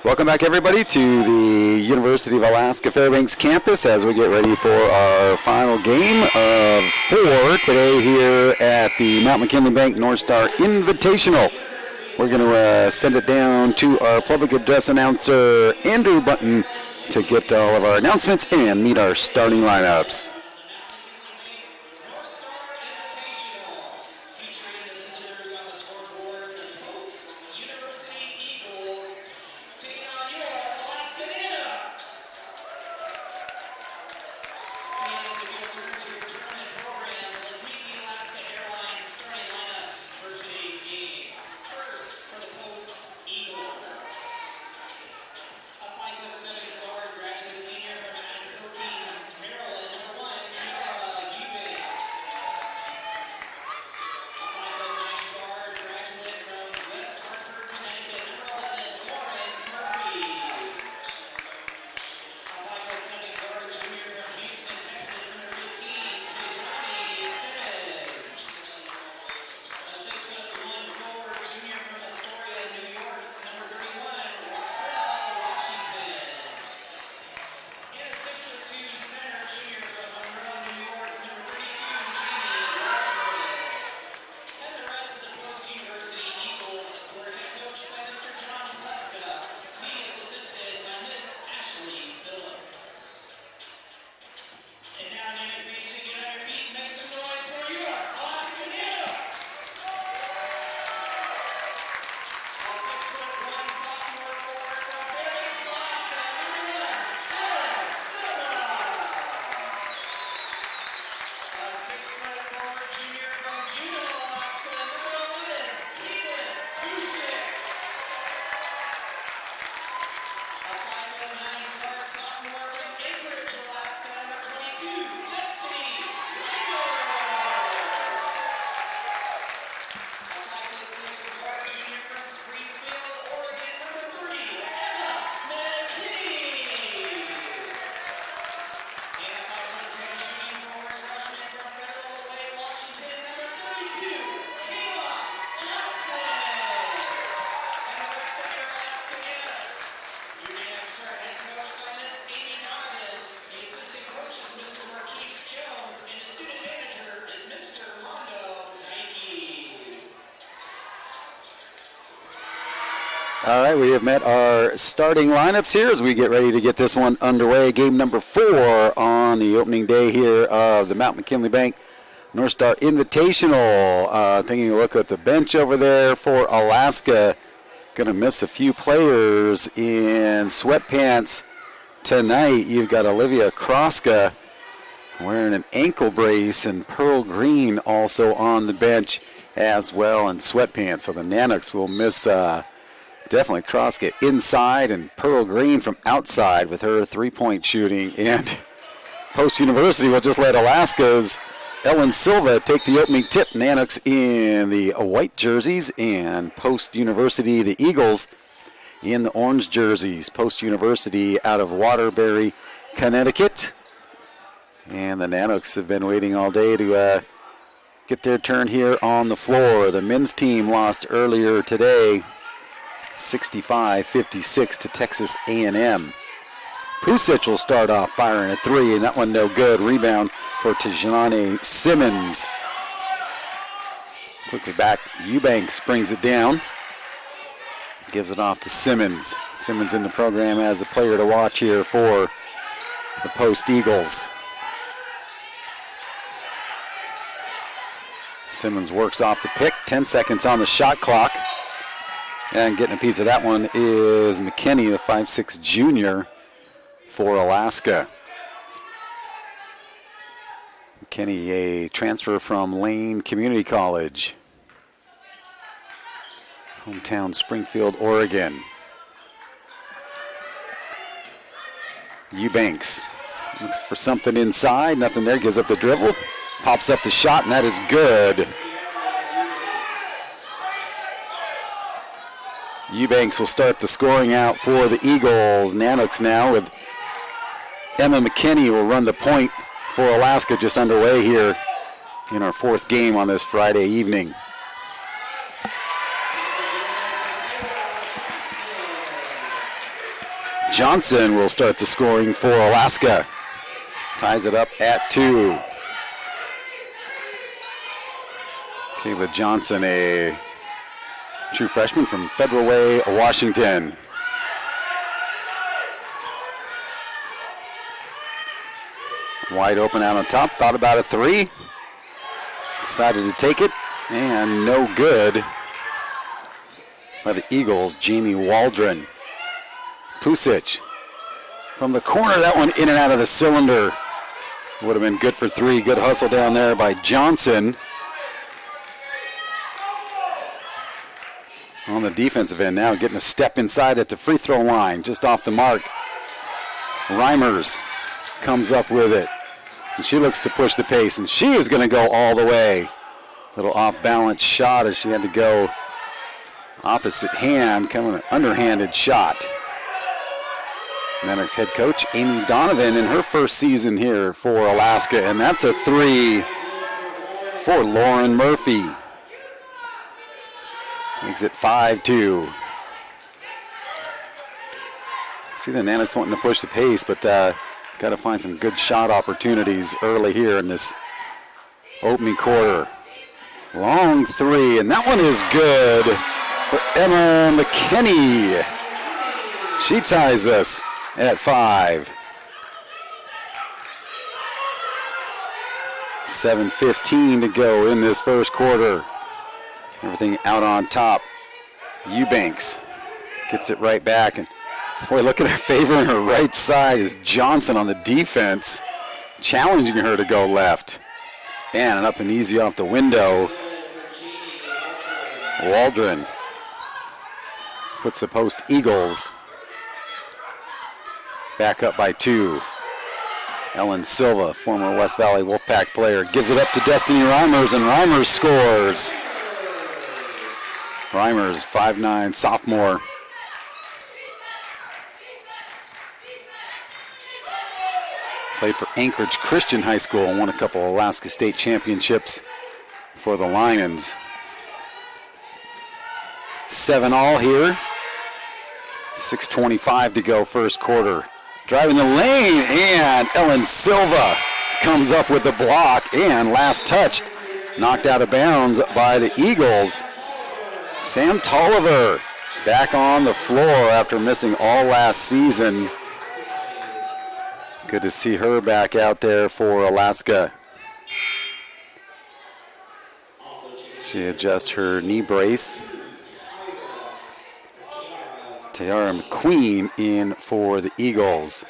Welcome back, everybody, to the University of Alaska Fairbanks campus as we get ready for our final game of 4 today here at the Mount McKinley Bank North Star Invitational. We're going to send it down to our public address announcer, Andrew Button, to get all of our announcements and meet our starting lineups. All right, we have met our starting lineups here as we get ready to get this one underway. Game number 4 on the opening day here of the Mount McKinley Bank North Star Invitational. Taking a look at the bench over there for Alaska. Going to miss a few players in sweatpants tonight. You've got Olivia Kroska wearing an ankle brace, and Pearl Green also on the bench as well in sweatpants. So the Nanooks will miss definitely Kroska inside and Pearl Green from outside with her three-point shooting. And Post University will just let Alaska's Ellen Silva take the opening tip. Nanooks in the white jerseys and Post University, the Eagles, in the orange jerseys. Post University out of Waterbury, Connecticut. And the Nanooks have been waiting all day to get their turn here on the floor. The men's team lost earlier today, 65-56 to Texas A&M. Pusic will start off firing a three, and that one no good. Rebound for Tajane Simmons. Quickly back, Eubanks brings it down. Gives it off to Simmons. Simmons in the program as a player to watch here for the Post Eagles. Simmons works off the pick. 10 seconds on the shot clock. And getting a piece of that one is McKinney, the 5'6" junior for Alaska. McKinney, a transfer from Lane Community College. Hometown Springfield, Oregon. Eubanks looks for something inside. Nothing there. Gives up the dribble. Pops up the shot, and that is good. Eubanks will start the scoring out for the Eagles. Nanooks now with Emma McKinney will run the point for Alaska, just underway here in our 4th game on this Friday evening. Johnson will start the scoring for Alaska. Ties it up at 2. Kayla Johnson, a true freshman from Federal Way, Washington. Wide open out on top, thought about a 3. Decided to take it, and no good by the Eagles, Jamie Waldron. Pusic from the corner, that one in and out of the cylinder. Would have been good for 3. Good hustle down there by Johnson. On the defensive end now, getting a step inside at the free throw line, just off the mark. Reimers comes up with it, and she looks to push the pace, and she is going to go all the way. Little off-balance shot as she had to go opposite hand, coming an underhanded shot. Nanooks head coach Amy Donovan in her first season here for Alaska, and that's a 3 for Lauren Murphy. Makes it 5-2. See the Nanooks wanting to push the pace, but got to find some good shot opportunities early here in this opening quarter. Long 3, and that one is good for Emma McKinney. She ties us at 5. 7:15 to go in this first quarter. Everything out on top. Eubanks gets it right back. And boy, look at her favor on her right side is Johnson on the defense, challenging her to go left. And up and easy off the window. Waldron puts the post Eagles back up by 2. Ellen Silva, former West Valley Wolfpack player, gives it up to Destiny Reimers, and Reimers scores. Reimers, 5'9", sophomore. Played for Anchorage Christian High School and won a couple Alaska State championships for the Lions. 7-all here. 6:25 to go first quarter. Driving the lane, and Ellen Silva comes up with the block, and last touched, knocked out of bounds by the Eagles. Sam Tolliver back on the floor after missing all last season. Good to see her back out there for Alaska. She adjusts her knee brace. Tiara McQueen in for the Eagles.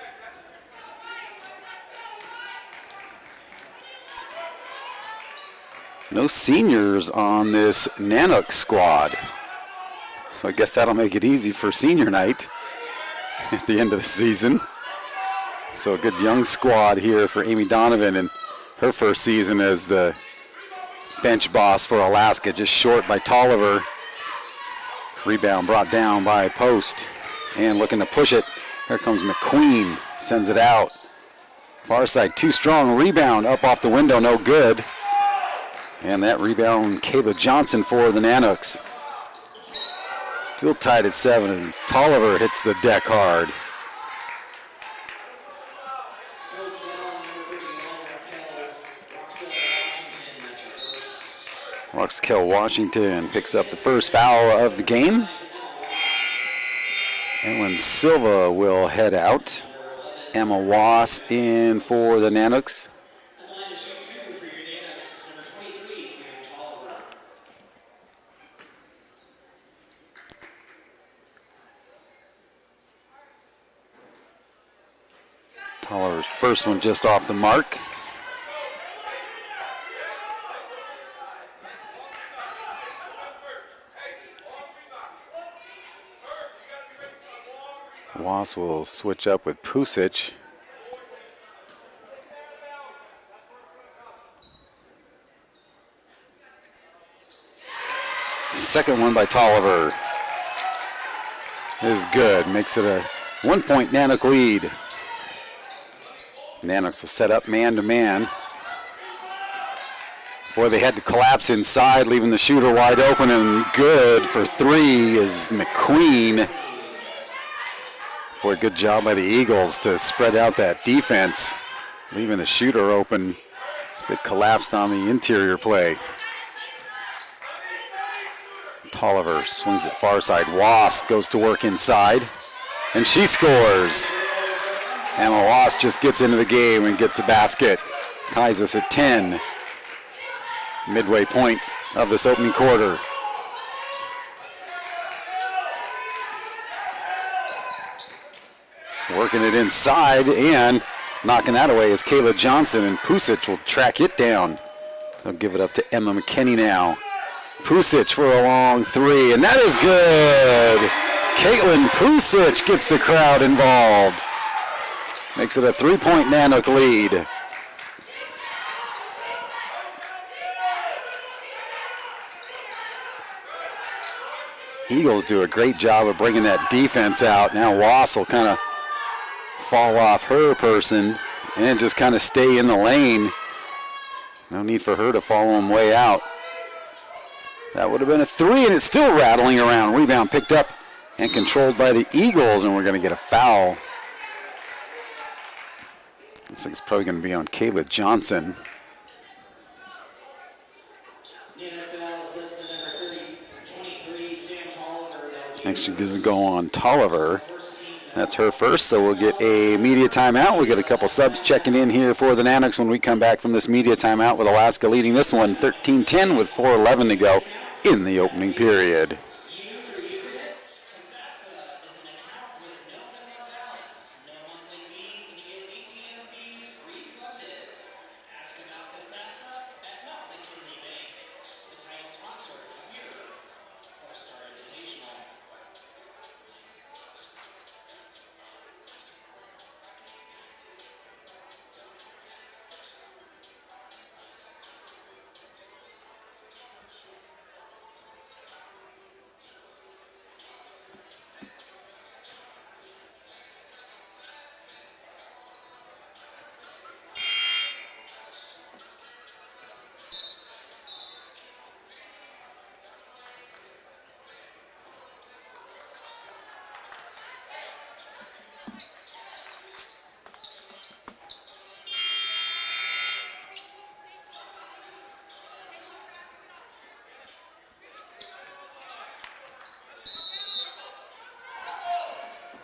No seniors on this Nanooks squad. So I guess that'll make it easy for senior night at the end of the season. So a good young squad here for Amy Donovan in her first season as the bench boss for Alaska, just short by Tolliver. Rebound brought down by Post, and looking to push it. Here comes McQueen, sends it out. Far side, too strong. Rebound up off the window, no good. And that rebound, Kayla Johnson for the Nanooks. Still tied at 7 as Tolliver hits the deck hard. Roxkel Washington picks up the first foul of the game. Ellen Silva will head out. Emma Wass in for the Nanooks. Tolliver's first one just off the mark. Wass will switch up with Pusic. Second one by Tolliver is good. Makes it a 1-point Nanook lead. Nanooks will set up man-to-man. Boy, they had to collapse inside, leaving the shooter wide open, and good for 3 is McQueen. Boy, good job by the Eagles to spread out that defense, leaving the shooter open as it collapsed on the interior play. Tolliver swings it far side. Wass goes to work inside, and she scores. Emma Wass just gets into the game and gets a basket. Ties us at 10. Midway point of this opening quarter. Working it inside and knocking that away is Kayla Johnson, and Pusic will track it down. They'll give it up to Emma McKinney now. Pusic for a long three, and that is good. Caitlin Pusic gets the crowd involved. Makes it a 3-point Nanook lead. Eagles do a great job of bringing that defense out. Now Wass will kind of fall off her person and just kind of stay in the lane. No need for her to follow him way out. That would have been a three, and it's still rattling around. Rebound picked up and controlled by the Eagles, and we're going to get a foul. Looks like it's probably going to be on Kayla Johnson. Actually, doesn't go on Tolliver. That's her first, so we'll get a media timeout. We'll get a couple subs checking in here for the Nanooks when we come back from this media timeout, with Alaska leading this one 13-10 with 4:11 to go in the opening period.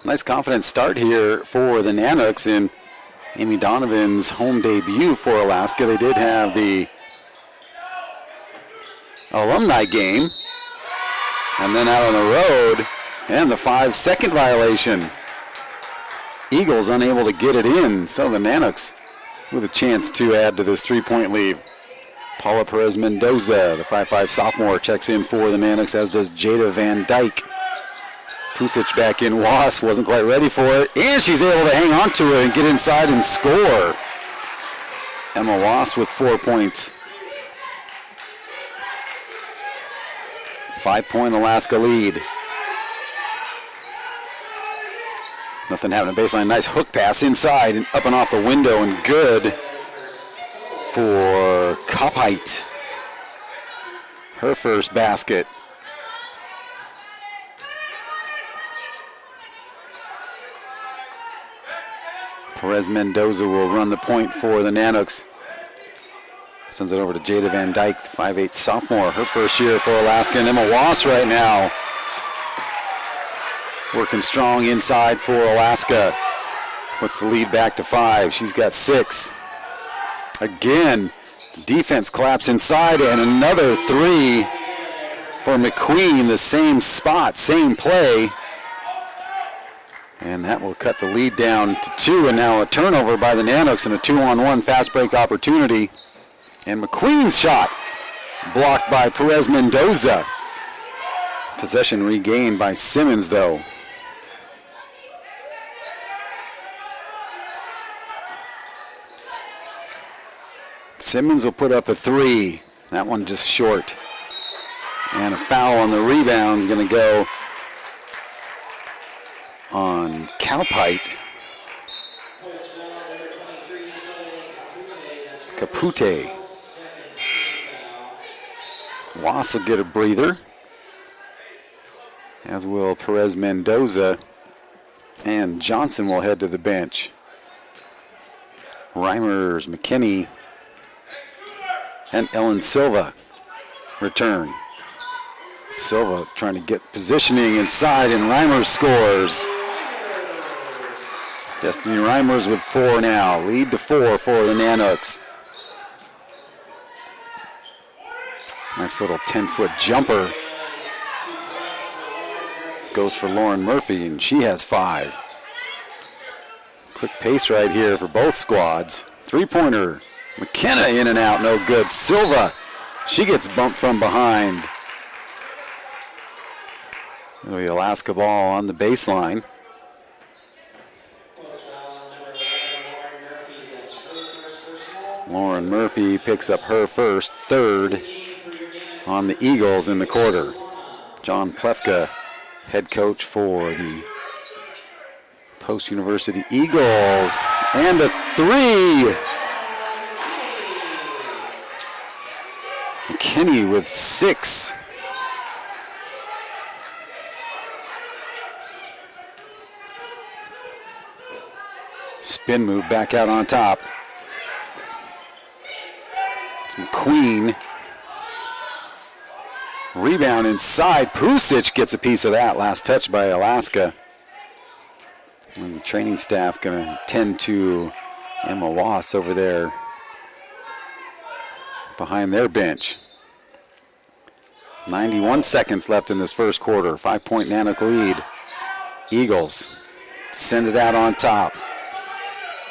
Nice confident start here for the Nanooks in Amy Donovan's home debut for Alaska. They did have the alumni game, and then out on the road, and the 5-second violation. Eagles unable to get it in, so the Nanooks with a chance to add to this 3-point lead. Paula Perez Mendoza, the 5'5 sophomore, checks in for the Nanooks, as does Jada Van Dyke. Pusic back in. Wass wasn't quite ready for it, and she's able to hang on to it and get inside and score. Emma Wass with 4 points. 5-point Alaska lead. Nothing happening. Baseline, nice hook pass inside and up and off the window, and good for Koppheit. Her first basket. Perez Mendoza will run the point for the Nanooks. Sends it over to Jada Van Dyke, the 5'8 sophomore. Her first year for Alaska. And Emma Wass right now working strong inside for Alaska. Puts the lead back to 5. She's got 6. Again, the defense collapse inside, and another 3 for McQueen. The same spot, same play. And that will cut the lead down to 2, and now a turnover by the Nanooks and a 2-on-1 fast break opportunity. And McQueen's shot blocked by Perez Mendoza. Possession regained by Simmons, though. Simmons will put up a 3. That one just short. And a foul on the rebound is going to go on Koppheit. Kapute. Wass will get a breather, as will Perez Mendoza. And Johnson will head to the bench. Reimers, McKinney, and Ellen Silva return. Silva trying to get positioning inside, and Reimers scores. Destiny Reimers with 4 now. Lead to 4 for the Nanooks. Nice little 10-foot jumper. Goes for Lauren Murphy, and she has 5. Quick pace right here for both squads. Three-pointer. McKenna in and out, no good. Silva, she gets bumped from behind. It'll be Alaska ball on the baseline. Lauren Murphy picks up her first, 3rd on the Eagles in the quarter. John Plefka, head coach for the Post University Eagles, and a 3. McKinney with 6. Spin move back out on top. It's McQueen. Rebound inside. Pusic gets a piece of that. Last touch by Alaska. And the training staff going to tend to Emma Wass over there behind their bench. 91 seconds left in this first quarter. 5-point Nanook lead. Eagles send it out on top.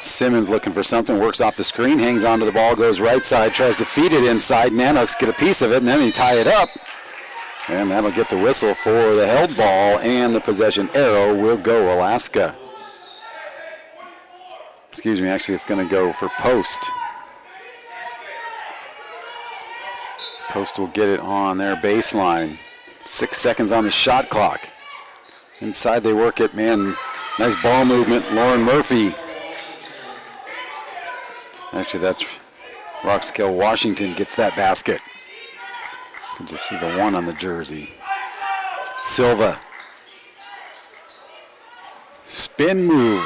Simmons looking for something, works off the screen, hangs onto the ball, goes right side, tries to feed it inside. Nanooks get a piece of it, and then they tie it up. And that'll get the whistle for the held ball, and the possession arrow will go Alaska. Excuse me, actually it's going to go for Post. Post will get it on their baseline. 6 seconds on the shot clock. Inside they work it, man. Nice ball movement, Lauren Murphy. Actually, that's Roxkel Washington gets that basket. You can just see the 1 on the jersey. Silva. Spin move.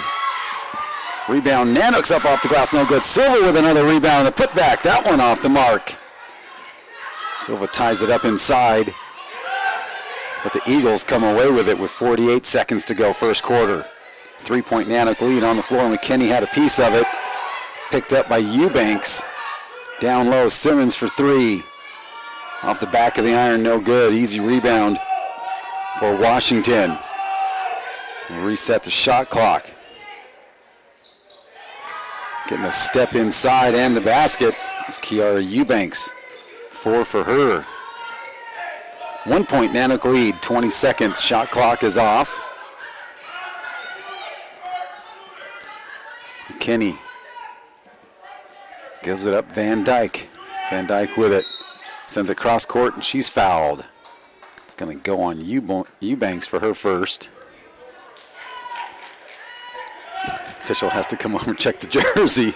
Rebound. Nanooks up off the glass. No good. Silva with another rebound. The putback. That one off the mark. Silva ties it up inside. But the Eagles come away with it with 48 seconds to go first quarter. 3-point Nanook lead on the floor. McKinney had a piece of it. Picked up by Eubanks. Down low, Simmons for 3. Off the back of the iron, no good. Easy rebound for Washington. Reset the shot clock. Getting a step inside and the basket is Kiara Eubanks. 4 for her. 1-point Nanook lead, 20 seconds. Shot clock is off. McKinney gives it up, Van Dyke. Van Dyke with it. Sends it cross court, and she's fouled. It's going to go on Eubanks for her first. Official has to come over and check the jersey.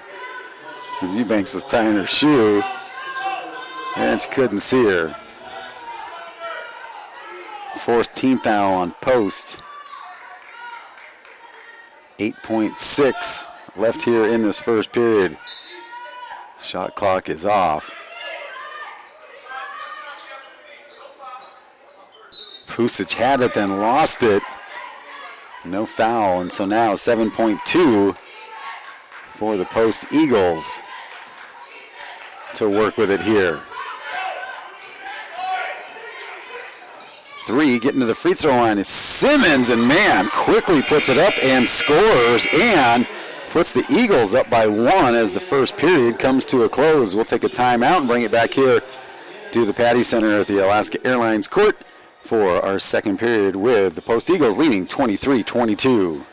Eubanks was tying her shoe, and she couldn't see her. 4th team foul on Post. 8.6 left here in this first period. Shot clock is off. Pusic had it, then lost it. No foul, and so now 7.2 for the Post Eagles to work with it here. 3, getting to the free throw line is Simmons, and man, quickly puts it up and scores, and puts the Eagles up by 1 as the first period comes to a close. We'll take a timeout and bring it back here to the Patty Center at the Alaska Airlines Court for our second period with the Post Eagles leading 23-22.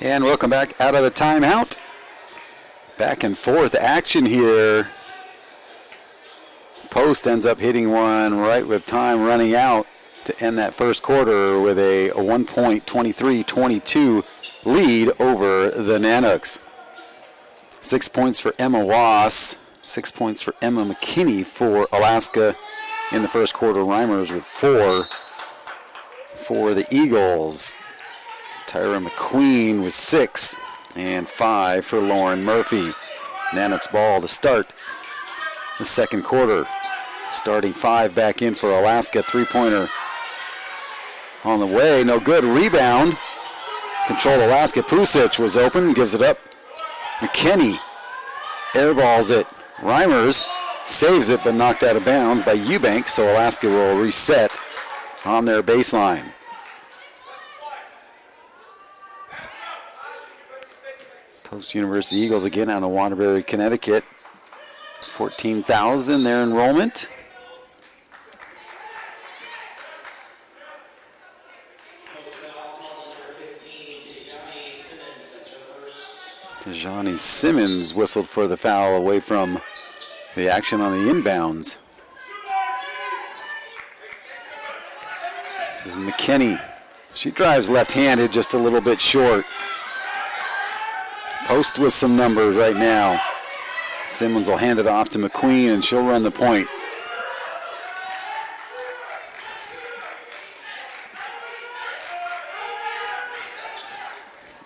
And welcome back out of the timeout. Back and forth action here. Post ends up hitting one right with time running out to end that first quarter with a 1-point 23-22 lead over the Nanooks. 6 points for Emma Wass, 6 points for Emma McKinney for Alaska in the first quarter. Reimers with 4 for the Eagles. Tyra McQueen with 6 and 5 for Lauren Murphy. Nanooks ball to start the second quarter. Starting 5 back in for Alaska. Three-pointer on the way. No good. Rebound. Controlled Alaska. Pusic was open. Gives it up. McKinney airballs it. Reimers saves it but knocked out of bounds by Eubanks. So Alaska will reset on their baseline. Post University Eagles again out of Waterbury, Connecticut. 14,000 their enrollment. Tajani Simmons whistled for the foul away from the action on the inbounds. This is McKinney. She drives left-handed, just a little bit short. Post with some numbers right now. Simmons will hand it off to McQueen, and she'll run the point.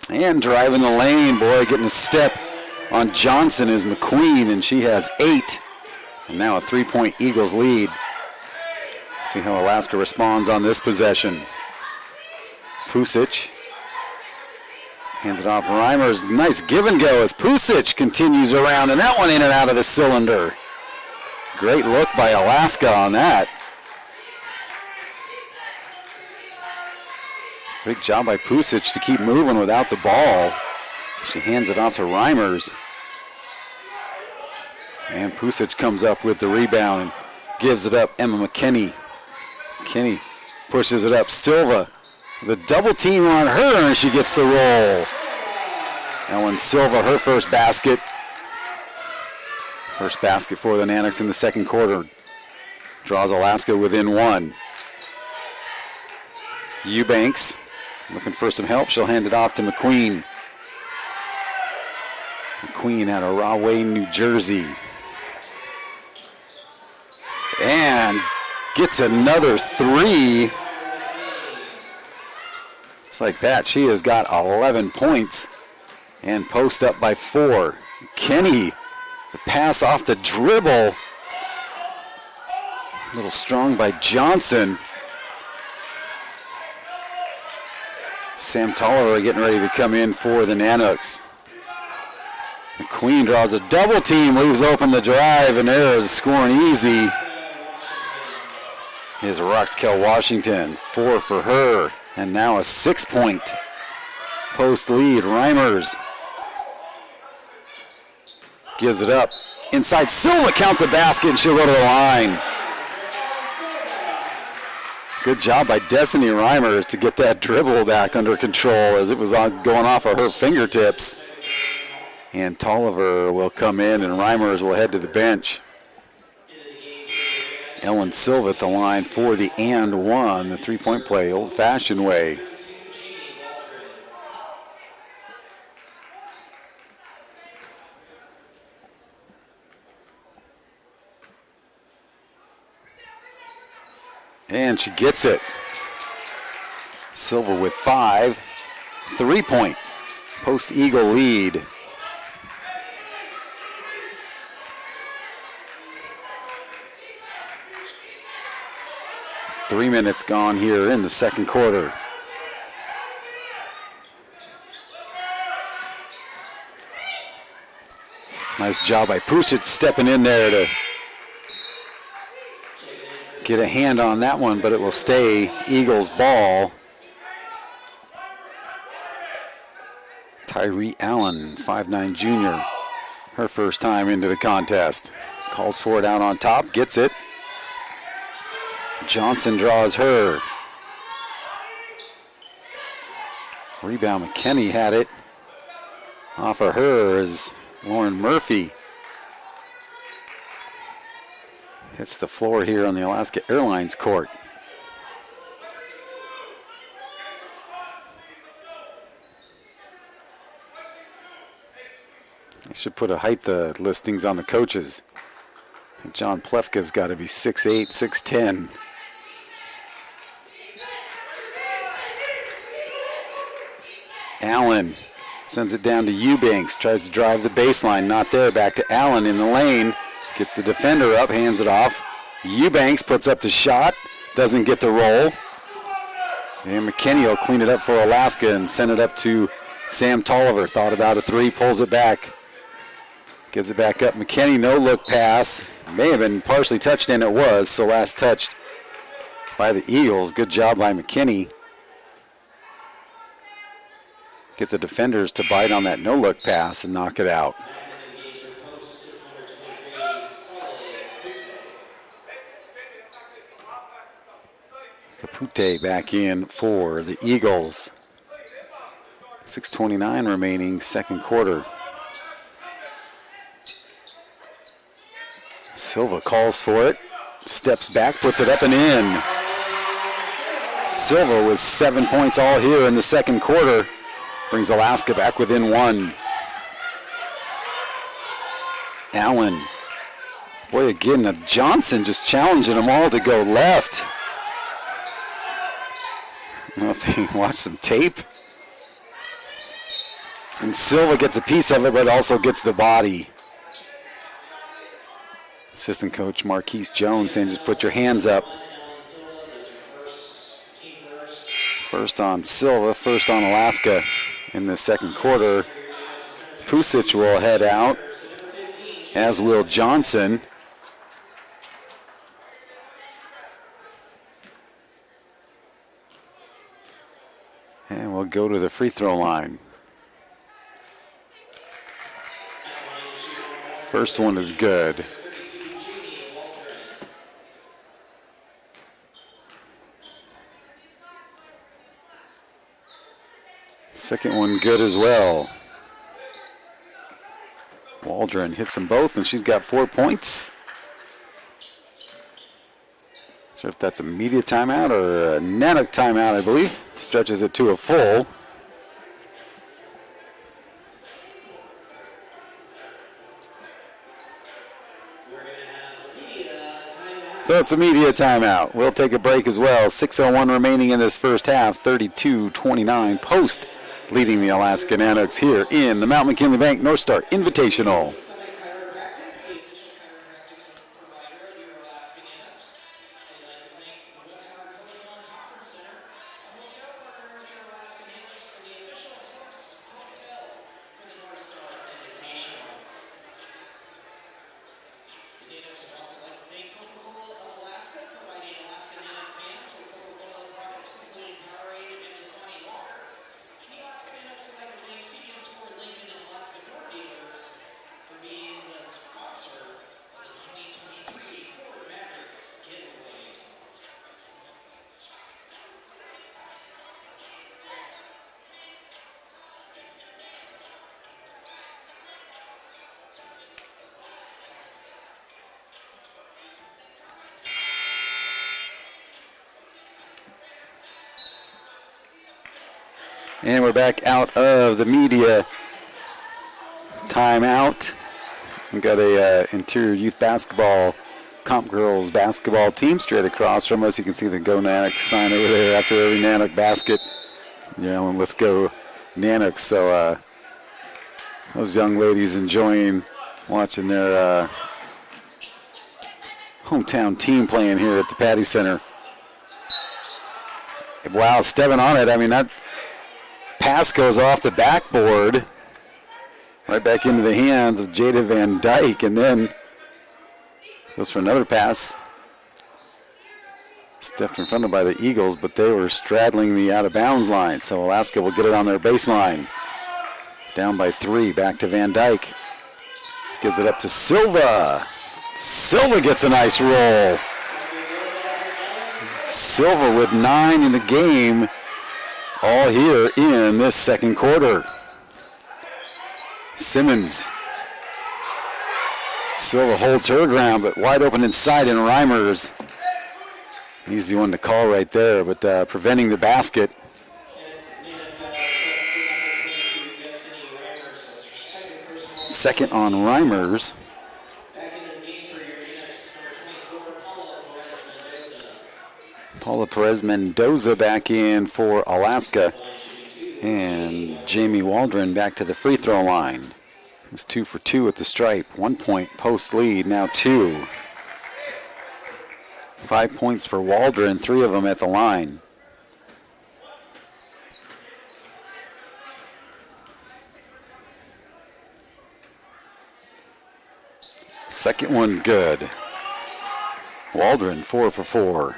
And driving the lane, boy, getting a step on Johnson is McQueen, and she has 8. And now a 3-point Eagles lead. See how Alaska responds on this possession. Pusic hands it off. Reimers, nice give and go as Pusic continues around, and that one in and out of the cylinder. Great look by Alaska on that. Great job by Pusic to keep moving without the ball. She hands it off to Reimers. And Pusic comes up with the rebound and gives it up. Emma McKinney. McKinney pushes it up. Silva, the double team on her, and she gets the roll. Ellen Silva, her first basket. First basket for the Nanooks in the second quarter. Draws Alaska within 1. Eubanks looking for some help. She'll hand it off to McQueen. McQueen out of Rahway, New Jersey. And gets another 3. Just like that, she has got 11 points. And post up by 4. Kenny, the pass off the dribble. A little strong by Johnson. Sam Tolliver getting ready to come in for the Nanooks. McQueen draws a double team, leaves open the drive, and there is scoring easy. Is Roxkel Washington, 4 for her, and now a 6-point post lead. Reimers gives it up. Inside, Silva count the basket, and she'll go to the line. Good job by Destiny Reimers to get that dribble back under control as it was going off of her fingertips. And Tolliver will come in, and Reimers will head to the bench. Ellen Silva at the line for the and one, the three-point play, old-fashioned way. And she gets it. Silva with 5. 3-point post-Eagle lead. Three minutes gone here in the second quarter. Nice job by Pusic stepping in there to get a hand on that one, but it will stay Eagles ball. Tyree Allen, 5'9" junior, her first time into the contest. Calls for it out on top, gets it. Johnson draws her. Rebound, McKinney had it. Off of her is Lauren Murphy. Hits the floor here on the Alaska Airlines court. They should put a height listings on the coaches. I think John Plefka's got to be 6'8", 6'10". Allen sends it down to Eubanks. Tries to drive the baseline. Not there. Back to Allen in the lane. Gets the defender up. Hands it off. Eubanks puts up the shot. Doesn't get the roll. And McKinney will clean it up for Alaska and send it up to Sam Tolliver. Thought about a three. Pulls it back. Gives it back up. McKinney, no look pass. May have been partially touched, and it was. So last touched by the Eagles. Good job by McKinney. Get the defenders to bite on that no-look pass and knock it out. Kapute back in for the Eagles. 6:29 remaining, second quarter. Silva calls for it, steps back, puts it up and in. Silva with 7 points all here in the second quarter. Brings Alaska back within one. Allen. Boy, again, Johnson just challenging them all to go left. I don't know if they watch some tape. And Silva gets a piece of it, but also gets the body. Assistant coach Marquise Jones saying just put your hands up. First on Silva, first on Alaska in the second quarter. Pusic will head out, as will Johnson. And we'll go to the free throw line. First one is good. Second one good as well. Waldron hits them both, and she's got 4 points. Not sure if that's a media timeout or a Nanook timeout, I believe. Stretches it to a full. So it's a media timeout. We'll take a break as well. 6:01 remaining in this first half. 32-29 Post leading the Alaska Nanooks here in the Mount McKinley Bank North Star Invitational. And we're back out of the media timeout. We've got a interior youth basketball, comp girls basketball team straight across from us. You can see the Go Nanook sign over there after every Nanook basket. And let's go Nanooks. So those young ladies enjoying watching their hometown team playing here at the Patty Center. Wow, stepping on it. I mean, that pass goes off the backboard, right back into the hands of Jada Van Dyke, and then goes for another pass. Stepped in front of by the Eagles, but they were straddling the out-of-bounds line, so Alaska will get it on their baseline. Down by 3, back to Van Dyke. Gives it up to Silva. Silva gets a nice roll. Silva with 9 in the game. All here in this second quarter. Simmons. Silva holds her ground, but wide open inside, and Reimers. Easy one to call right there, but preventing the basket. Second on Reimers. Paula Perez-Mendoza back in for Alaska. And Jamie Waldron back to the free throw line. He was 2 for 2 at the stripe. 1 point post lead, now 2. 5 points for Waldron, 3 of them at the line. Second one good. Waldron 4 for 4.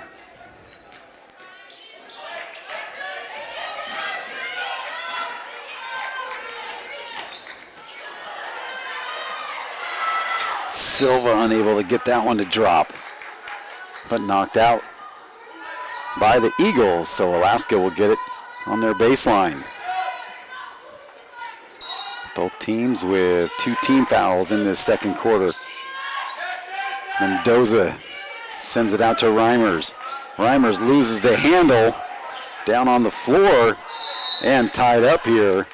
Silva unable to get that one to drop, but knocked out by the Eagles, so Alaska will get it on their baseline. Both teams with 2 team fouls in this second quarter. Mendoza sends it out to Reimers. Reimers loses the handle, down on the floor, and tied up here.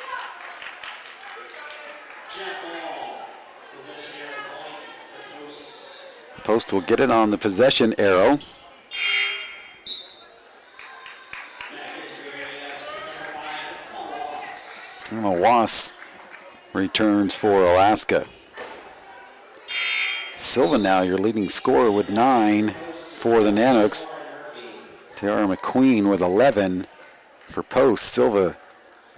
Post will get it on the possession arrow. Wass returns for Alaska. Silva now your leading scorer with 9 for the Nanooks. Tara McQueen with 11 for Post. Silva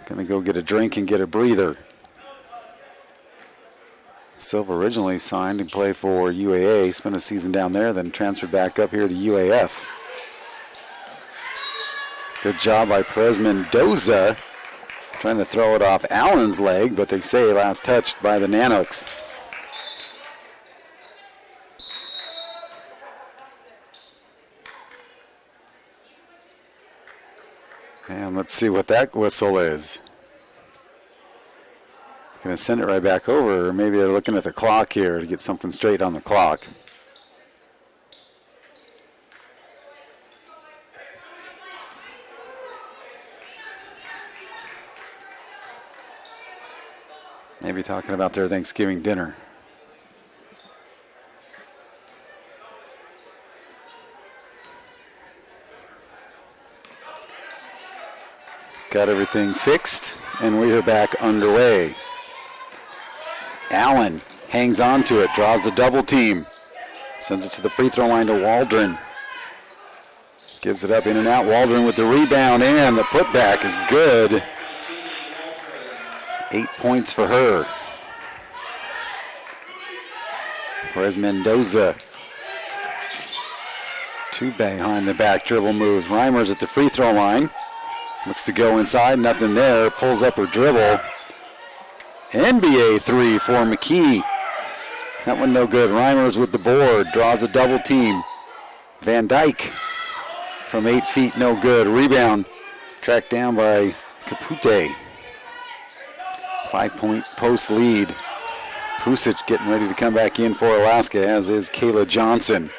gonna go get a drink and get a breather. Silva originally signed and played for UAA, spent a season down there, then transferred back up here to UAF. Good job by Perez-Mendoza, trying to throw it off Allen's leg, but they say last touched by the Nanooks. And let's see what that whistle is. Going to send it right back over, or maybe they're looking at the clock here to get something straight on the clock. Maybe talking about their Thanksgiving dinner. Got everything fixed, and we are back underway. Allen hangs on to it, draws the double team, sends it to the free throw line to Waldron. Gives it up in and out. Waldron with the rebound, and the putback is good. 8 points for her. Perez-Mendoza. 2 behind the back dribble moves. Reimers at the free throw line. Looks to go inside, nothing there. Pulls up her dribble. NBA 3 for McKinney. That one no good. Reimers with the board. Draws a double team. Van Dyke from 8 feet, no good. Rebound tracked down by Capute. 5 point post lead. Pusic getting ready to come back in for Alaska, as is Kayla Johnson.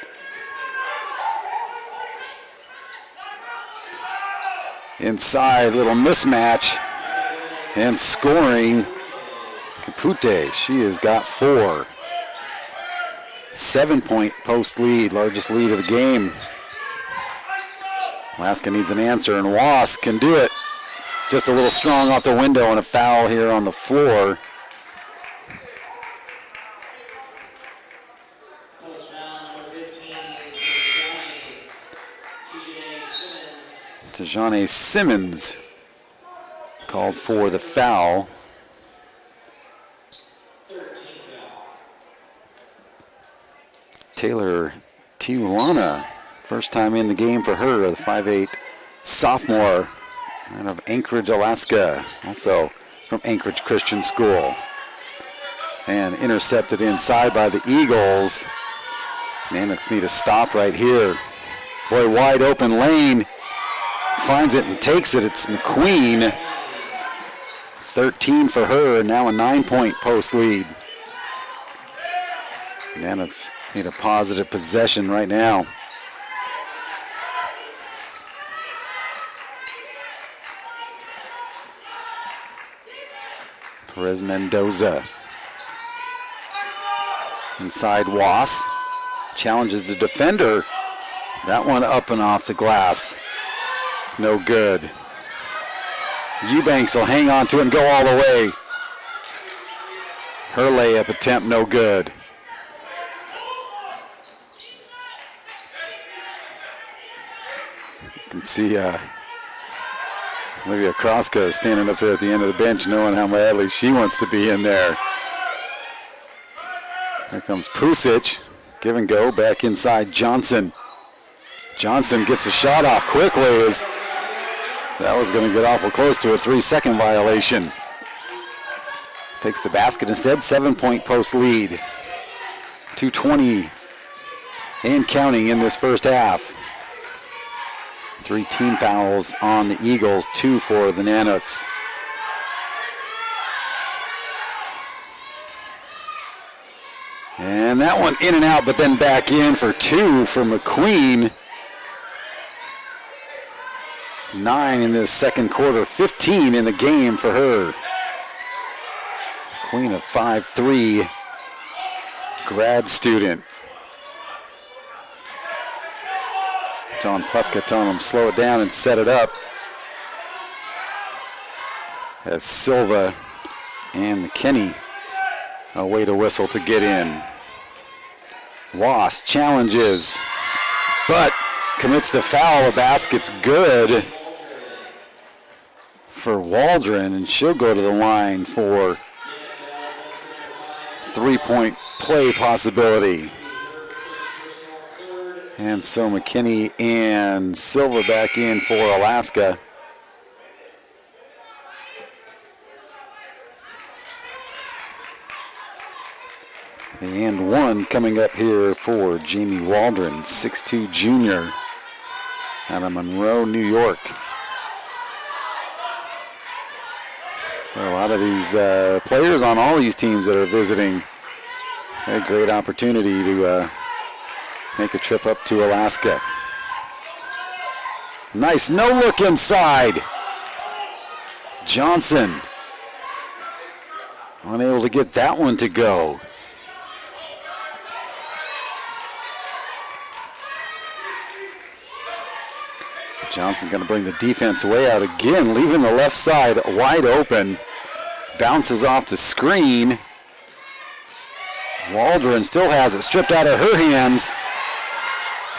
Inside, little mismatch. And scoring. Capute, she has got 4. 7 point post lead, largest lead of the game. Alaska needs an answer, and Wass can do it. Just a little strong off the window, and a foul here on the floor. Tajane Simmons called for the foul. Taylor Tijuana, first time in the game for her, the 5'8" sophomore out of Anchorage, Alaska, also from Anchorage Christian School. And intercepted inside by the Eagles. Nanooks need a stop right here. Boy, wide open lane. Finds it and takes it. It's McQueen. 13 for her, now a 9-point post lead. Nanooks need a positive possession right now. Perez Mendoza. Inside Was. Challenges the defender. That one up and off the glass. No good. Eubanks will hang on to it and go all the way. Her layup attempt no good. You can see Olivia Kroska standing up there at the end of the bench knowing how badly she wants to be in there. Here comes Pusic. Give and go back inside Johnson. Johnson gets the shot off quickly as that was going to get awful close to a 3-second violation. Takes the basket instead, 7-point post lead. 2:20 and counting in this first half. 3 team fouls on the Eagles, 2 for the Nanooks. And that one in and out, but then back in for 2 for McQueen. 9 in this second quarter, 15 in the game for her. McQueen, a 5'3" grad student. John Plefka telling him slow it down and set it up. As Silva and McKinney await a whistle to get in. Was challenges, but commits the foul. The basket's good for Waldron, and she'll go to the line for 3-point play possibility. And so McKinney and Silva back in for Alaska. The and one coming up here for Jamie Waldron, 6'2" junior out of Monroe, New York. For a lot of these players on all these teams that are visiting, a great opportunity to make a trip up to Alaska. Nice no look inside. Johnson unable to get that one to go. Johnson going to bring the defense way out again, leaving the left side wide open. Bounces off the screen. Waldron still has it stripped out of her hands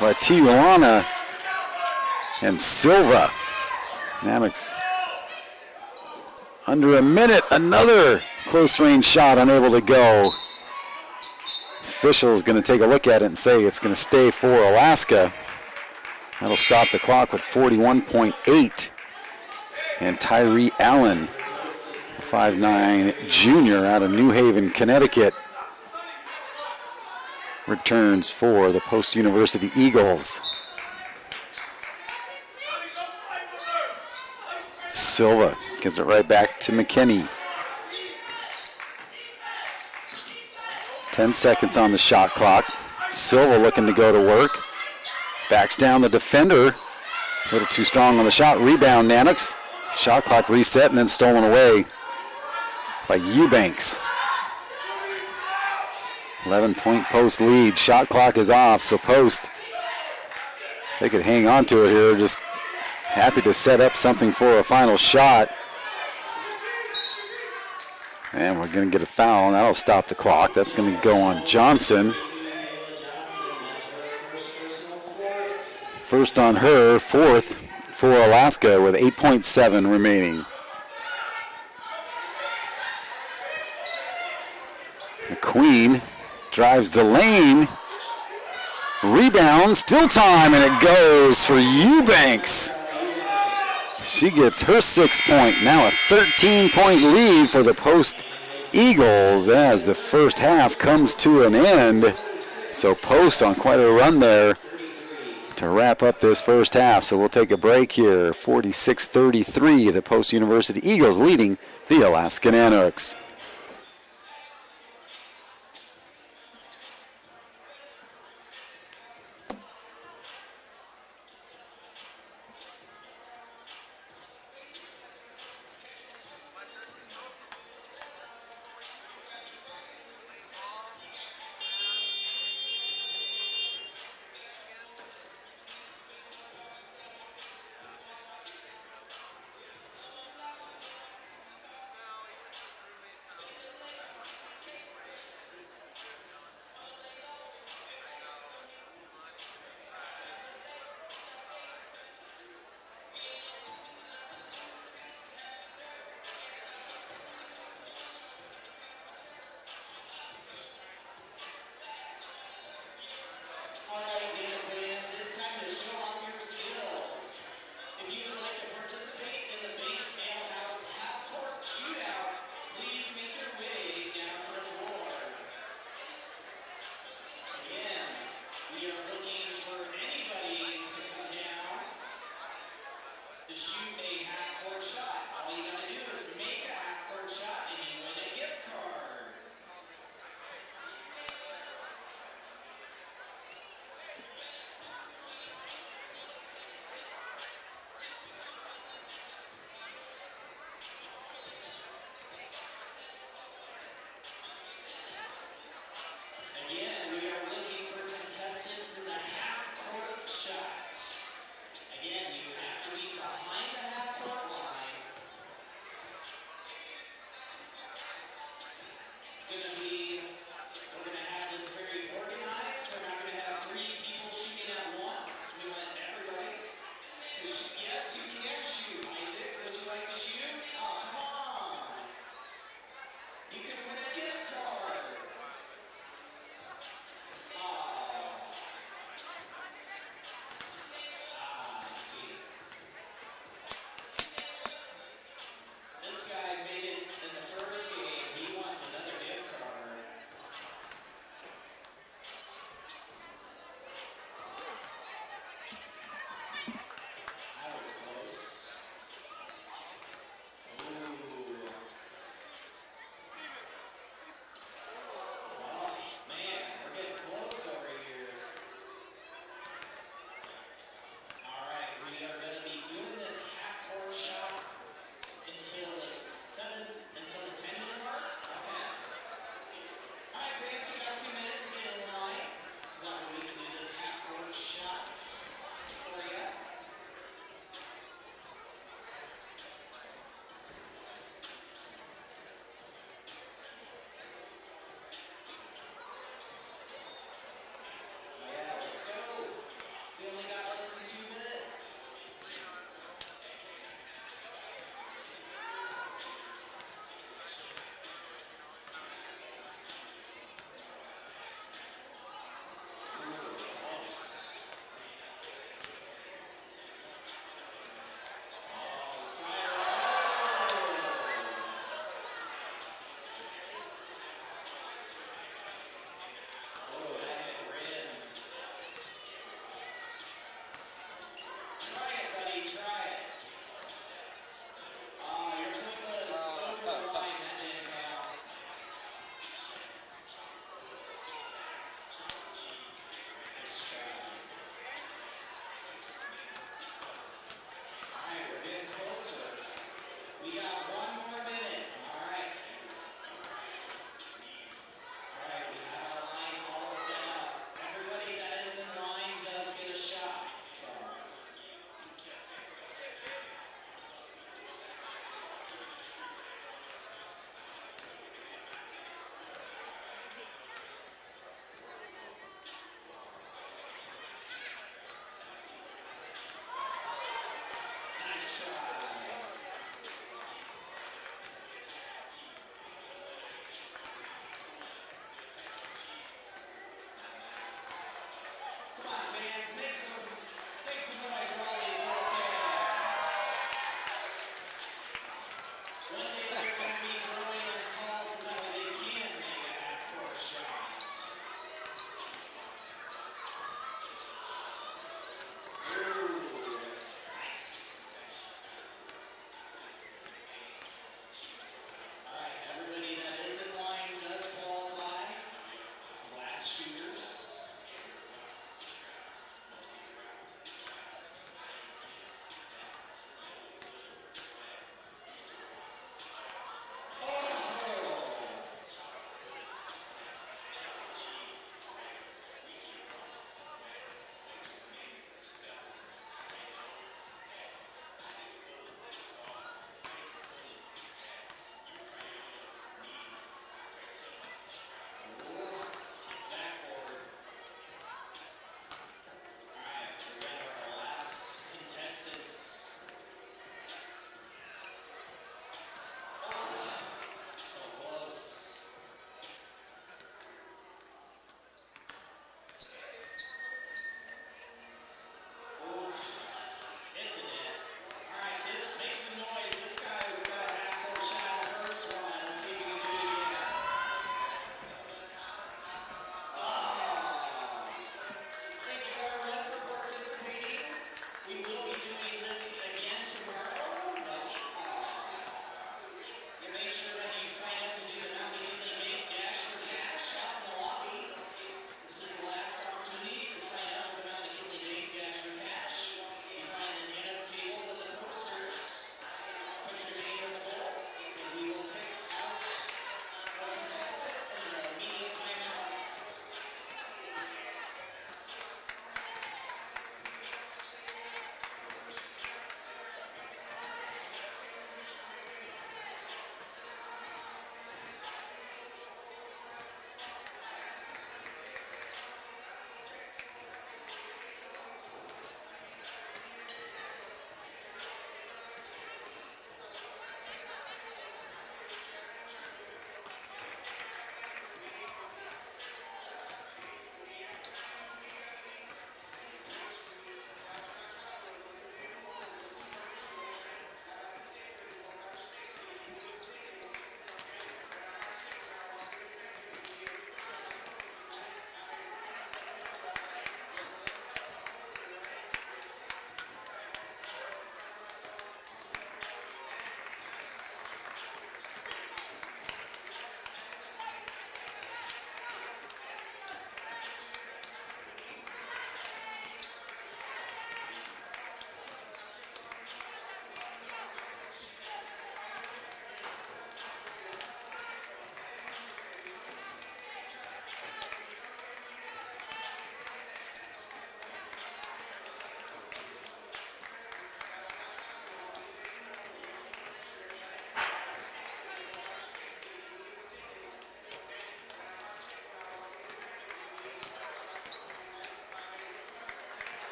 by Tijuana and Silva. Nanooks under a minute, another close range shot unable to go. Official's going to take a look at it and say it's going to stay for Alaska. That'll stop the clock with 41.8. And Tyree Allen, a 5'9" junior out of New Haven, Connecticut, returns for the Post-University Eagles. Silva gives it right back to McKinney. 10 seconds on the shot clock. Silva looking to go to work. Backs down the defender. A little too strong on the shot. Rebound, Nanooks. Shot clock reset and then stolen away by Eubanks. 11-point post lead. Shot clock is off, so Post, they could hang on to it here. Just happy to set up something for a final shot. And we're going to get a foul, and that'll stop the clock. That's going to go on Johnson. First on her, fourth for Alaska with 8.7 remaining. McQueen drives the lane. Rebound, still time, and it goes for Eubanks. She gets her 6th point, now a 13-point lead for the Post Eagles as the first half comes to an end. So Post on quite a run there to wrap up this first half. So we'll take a break here. 46-33, the Post University Eagles leading the Alaska Nanooks.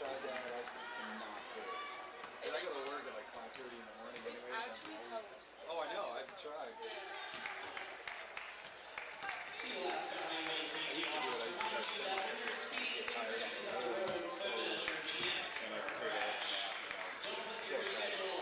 tried that. I just cannot do it. And I go to work at like 5:30 in the morning anyway. It actually helps. Oh, I know. I've tried. Alaska Nanooks I used to do it. I used to like sit there and get tired of it. And I could take a nap. So tired.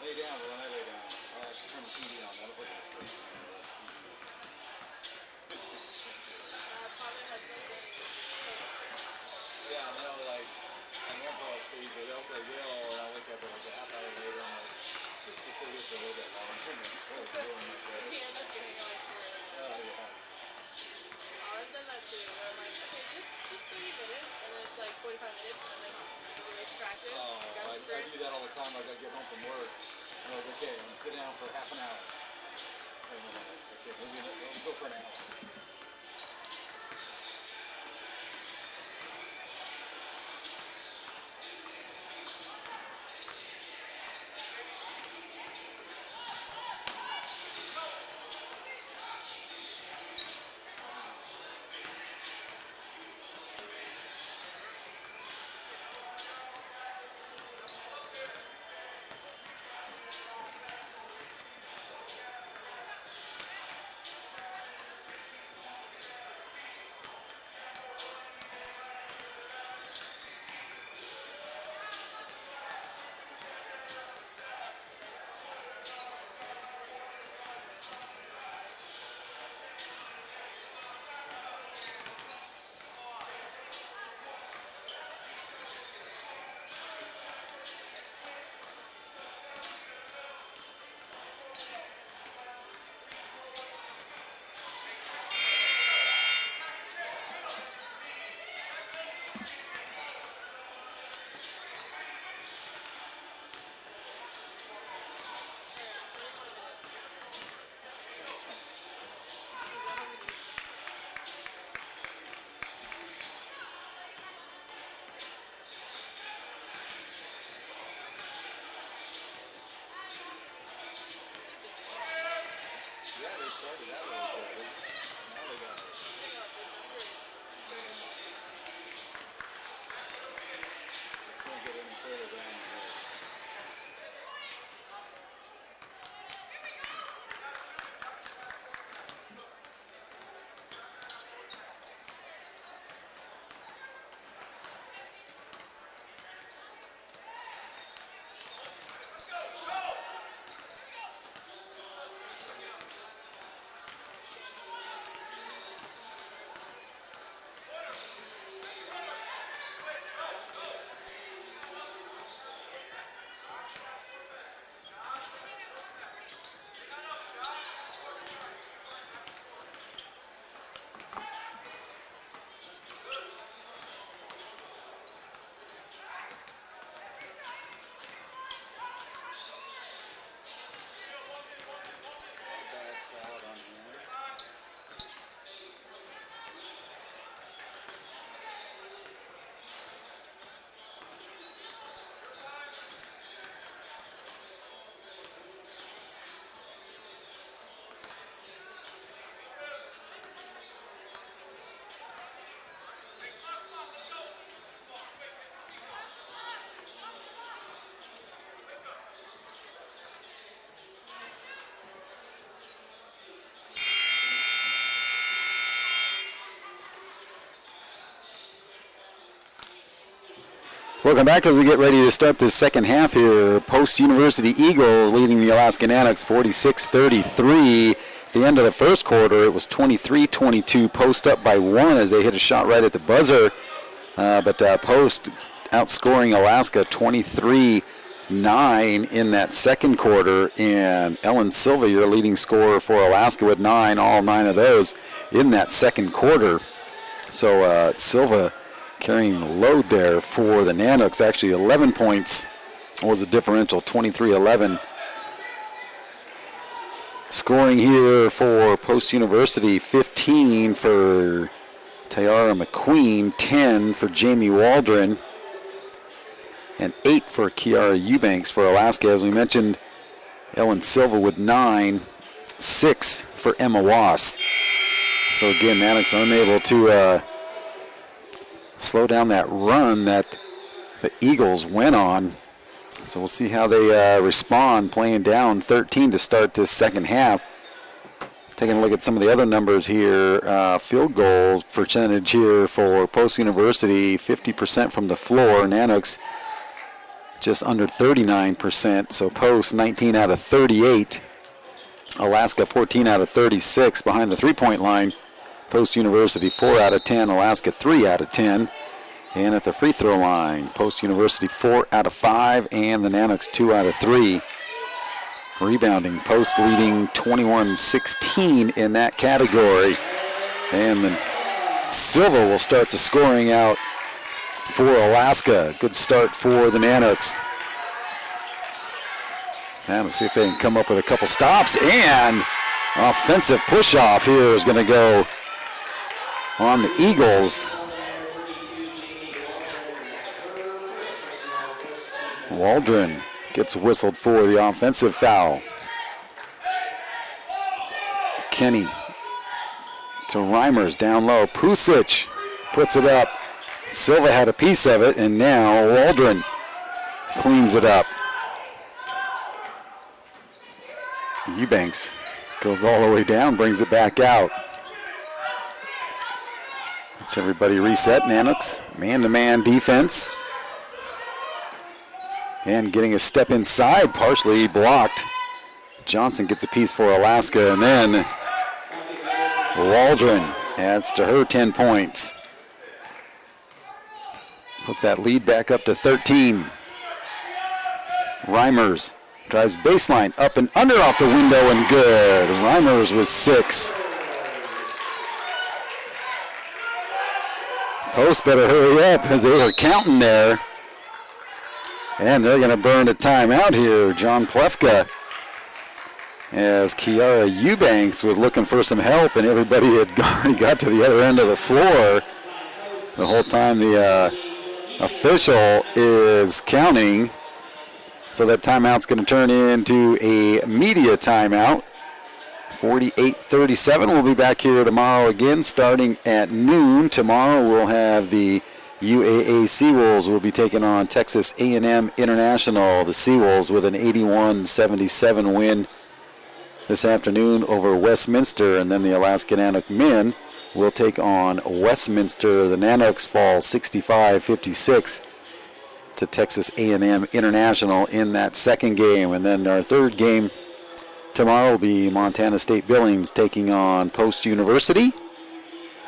Lay down, but when I lay down, I'll actually turn the TV on. That'll put me to sleep. Yeah, and then I'll like, I won't fall asleep, but they'll say, and I'll wake up like a half hour later, and I'm like, just to stay here for a little bit longer. You end up getting like Oh, yeah. I've done that too, where I'm like, okay, just 30 minutes, and then it's like 45 minutes, and then like, it's practice. Oh, I do that all the time. I gotta get home from work. I'm like, okay, I'm gonna sit down for half an hour. And then I'm like, okay, maybe let me go for an hour. Started out a little bit. Now they got it. They can't get any further down than this. Welcome back as we get ready to start this second half here. Post University Eagles leading the Alaska Nanooks 46-33. At the end of the first quarter, it was 23-22. Post up by 1 as they hit a shot right at the buzzer. But Post outscoring Alaska 23-9 in that second quarter. And Ellen Silva, your leading scorer for Alaska, with 9, all 9 of those in that second quarter. So Silva carrying the load there for the Nanooks. Actually, 11 points was a differential, 23-11. Scoring here for Post University, 15 for Tyara McQueen, 10 for Jamie Waldron, and 8 for Kiara Eubanks for Alaska. As we mentioned, Ellen Silva with 9, 6 for Emma Wass. So again, Nanooks unable to slow down that run that the Eagles went on. So we'll see how they respond, playing down 13 to start this second half. Taking a look at some of the other numbers here. Field goals percentage here for Post University, 50% from the floor. Nanooks just under 39%. So Post 19 out of 38. Alaska 14 out of 36 behind the three-point line. Post University 4 out of 10, Alaska 3 out of 10. And at the free throw line, Post University 4 out of 5, and the Nanooks 2 out of 3. Rebounding, Post leading 21-16 in that category. And then Silva will start the scoring out for Alaska. Good start for the Nanooks. Now let's see if they can come up with a couple stops. And offensive push-off here is going to go on the Eagles. Waldron gets whistled for the offensive foul. Kenny to Reimers down low. Pusic puts it up. Silva had a piece of it, and now Waldron cleans it up. Eubanks goes all the way down, brings it back out. Let's everybody reset. Nanooks, man-to-man defense. And getting a step inside, partially blocked. Johnson gets a piece for Alaska, and then Waldron adds to her 10 points. Puts that lead back up to 13. Reimers drives baseline, up and under off the window, and good. Reimers with 6. Post better hurry up as they were counting there. And they're going to burn a timeout here. John Plefka, as Kiara Eubanks was looking for some help, and everybody had already got to the other end of the floor. The whole time the official is counting. So that timeout's going to turn into a media timeout. 48-37. We'll be back here tomorrow again starting at noon. Tomorrow we'll have the UAA Seawolves will be taking on Texas A&M International. The Seawolves with an 81-77 win this afternoon over Westminster, and then the Alaska Nanook men will take on Westminster. The Nanooks fall 65-56 to Texas A&M International in that second game, and then our third game tomorrow will be Montana State Billings taking on Post University.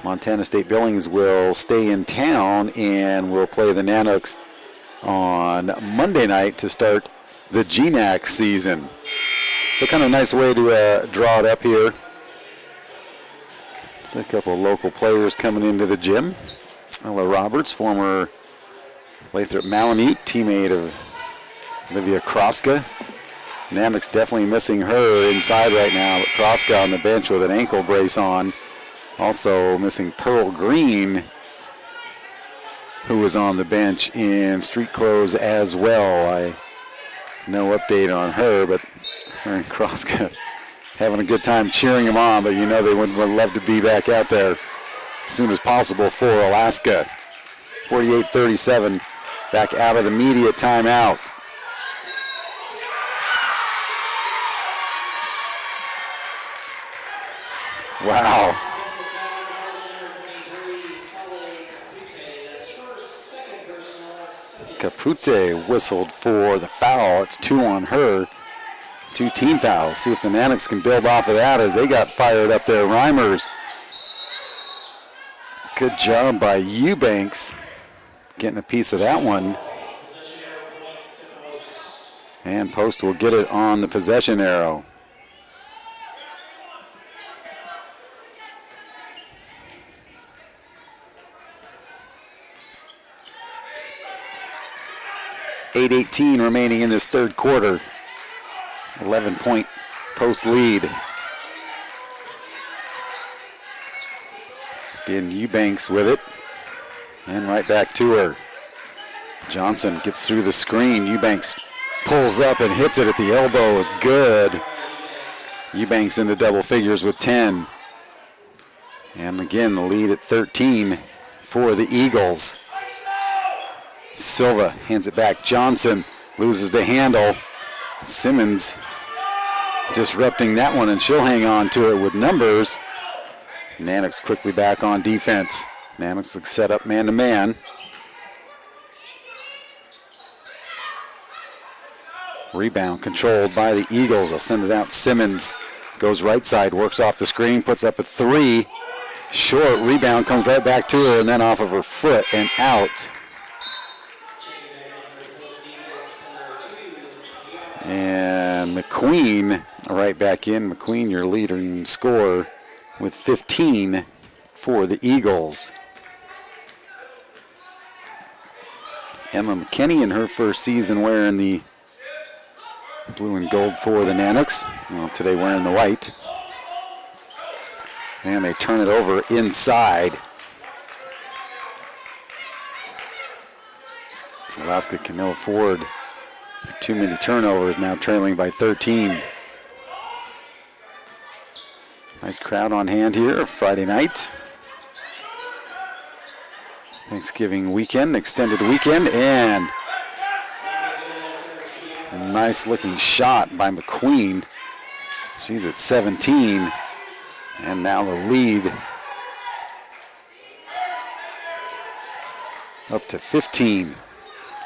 Montana State Billings will stay in town and will play the Nanooks on Monday night to start the GNAC season. So kind of a nice way to draw it up here. It's a couple of local players coming into the gym. Ella Roberts, former Lathrop Malamute, teammate of Olivia Kroska. Nanooks definitely missing her inside right now, but Kroska on the bench with an ankle brace on. Also missing Pearl Green, who was on the bench in street clothes as well. No update on her, but her and Kroska having a good time cheering them on, but you know they would love to be back out there as soon as possible for Alaska. 48-37, back out of the media timeout. Wow. Capute whistled for the foul. It's 2 on her. 2 team fouls. See if the Nanooks can build off of that as they got fired up there. Reimers. Good job by Eubanks getting a piece of that one. And Post will get it on the possession arrow. .8:18 remaining in this third quarter. 11-point Post lead. Again, Eubanks with it. And right back to her. Johnson gets through the screen. Eubanks pulls up and hits it at the elbow. Is good. Eubanks into double figures with 10. And again, the lead at 13 for the Eagles. Silva hands it back. Johnson loses the handle. Simmons disrupting that one, and she'll hang on to it with numbers. Nanooks quickly back on defense. Nanooks looks set up man-to-man. Rebound controlled by the Eagles. They'll send it out. Simmons goes right side, works off the screen, puts up a 3. Short rebound comes right back to her, and then off of her foot and out. And McQueen right back in. McQueen, your leading scorer, with 15 for the Eagles. Emma McKinney in her first season wearing the blue and gold for the Nanooks. Well, today wearing the white. And they turn it over inside. Alaska Camille Ford. Too many turnovers, now trailing by 13. Nice crowd on hand here Friday night. Thanksgiving weekend, extended weekend, and a nice looking shot by McQueen. She's at 17, and now the lead up to 15.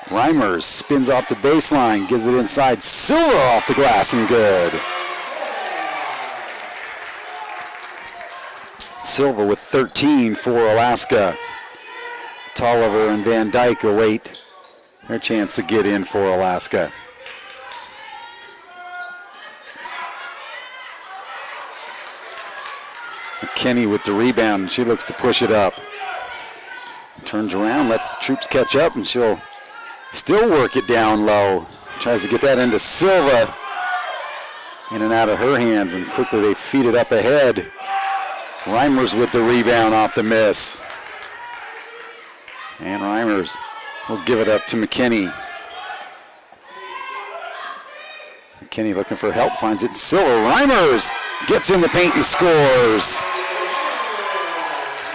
Reimers spins off the baseline, gives it inside. Silva off the glass and good. Silva with 13 for Alaska. Tolliver and Van Dyke await their chance to get in for Alaska. McKinney with the rebound. She looks to push it up. Turns around, lets the troops catch up, and she'll still work it down low. Tries to get that into Silva. In and out of her hands, and quickly they feed it up ahead. Reimers with the rebound off the miss. And Reimers will give it up to McKinney. McKinney looking for help, finds it. Silva. Reimers gets in the paint and scores.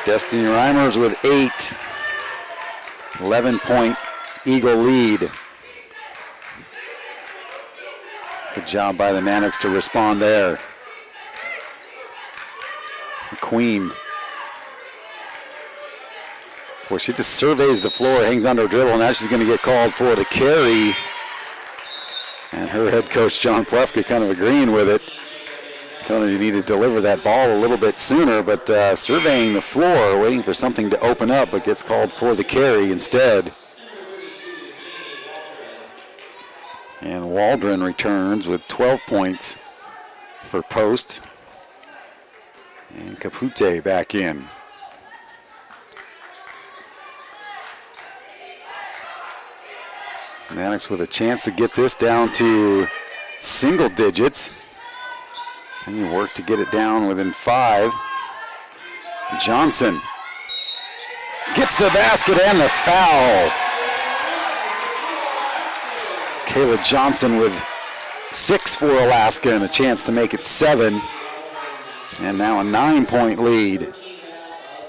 Destiny Reimers with 8. 11-point Eagle lead. Good job by the Nanooks to respond there. McQueen. Boy, she just surveys the floor, hangs on to her dribble. Now she's going to get called for the carry. And her head coach, John Plefka, kind of agreeing with it. Telling her you need to deliver that ball a little bit sooner, but surveying the floor, waiting for something to open up, but gets called for the carry instead. And Waldron returns with 12 points for Post. And Capute back in. Nanooks with a chance to get this down to single digits. And you work to get it down within 5. Johnson gets the basket and the foul. Kayla Johnson with 6 for Alaska and a chance to make it 7. And now a 9-point lead.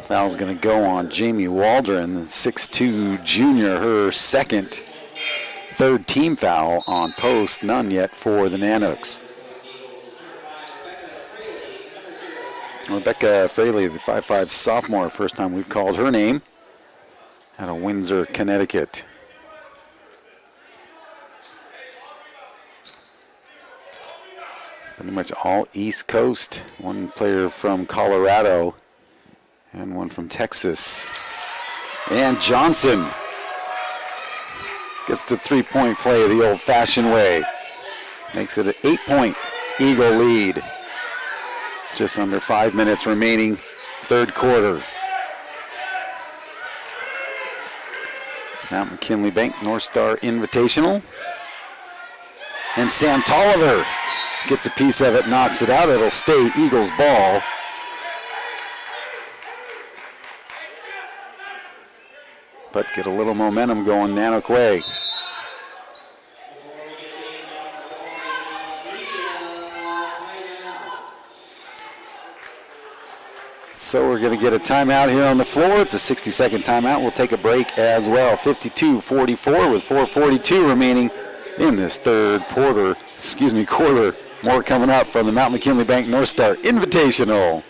Foul's going to go on Jamie Waldron, the 6'2 junior, her third team foul on Post. None yet for the Nanooks. Rebecca Fraley, the 5'5 sophomore, first time we've called her name, out of Windsor, Connecticut. Pretty much all East Coast. One player from Colorado and one from Texas. And Johnson gets the three-point play the old-fashioned way. Makes it an 8-point Eagle lead. Just under 5 minutes remaining, third quarter. Mount McKinley Bank North Star Invitational. And Sam Tolliver gets a piece of it, knocks it out. It'll stay Eagles ball. But get a little momentum going Nanook way. So we're going to get a timeout here on the floor. It's a 60-second timeout. We'll take a break as well. 52-44 with 4:42 remaining in this quarter. More coming up from the Mount McKinley Bank North Star Invitational.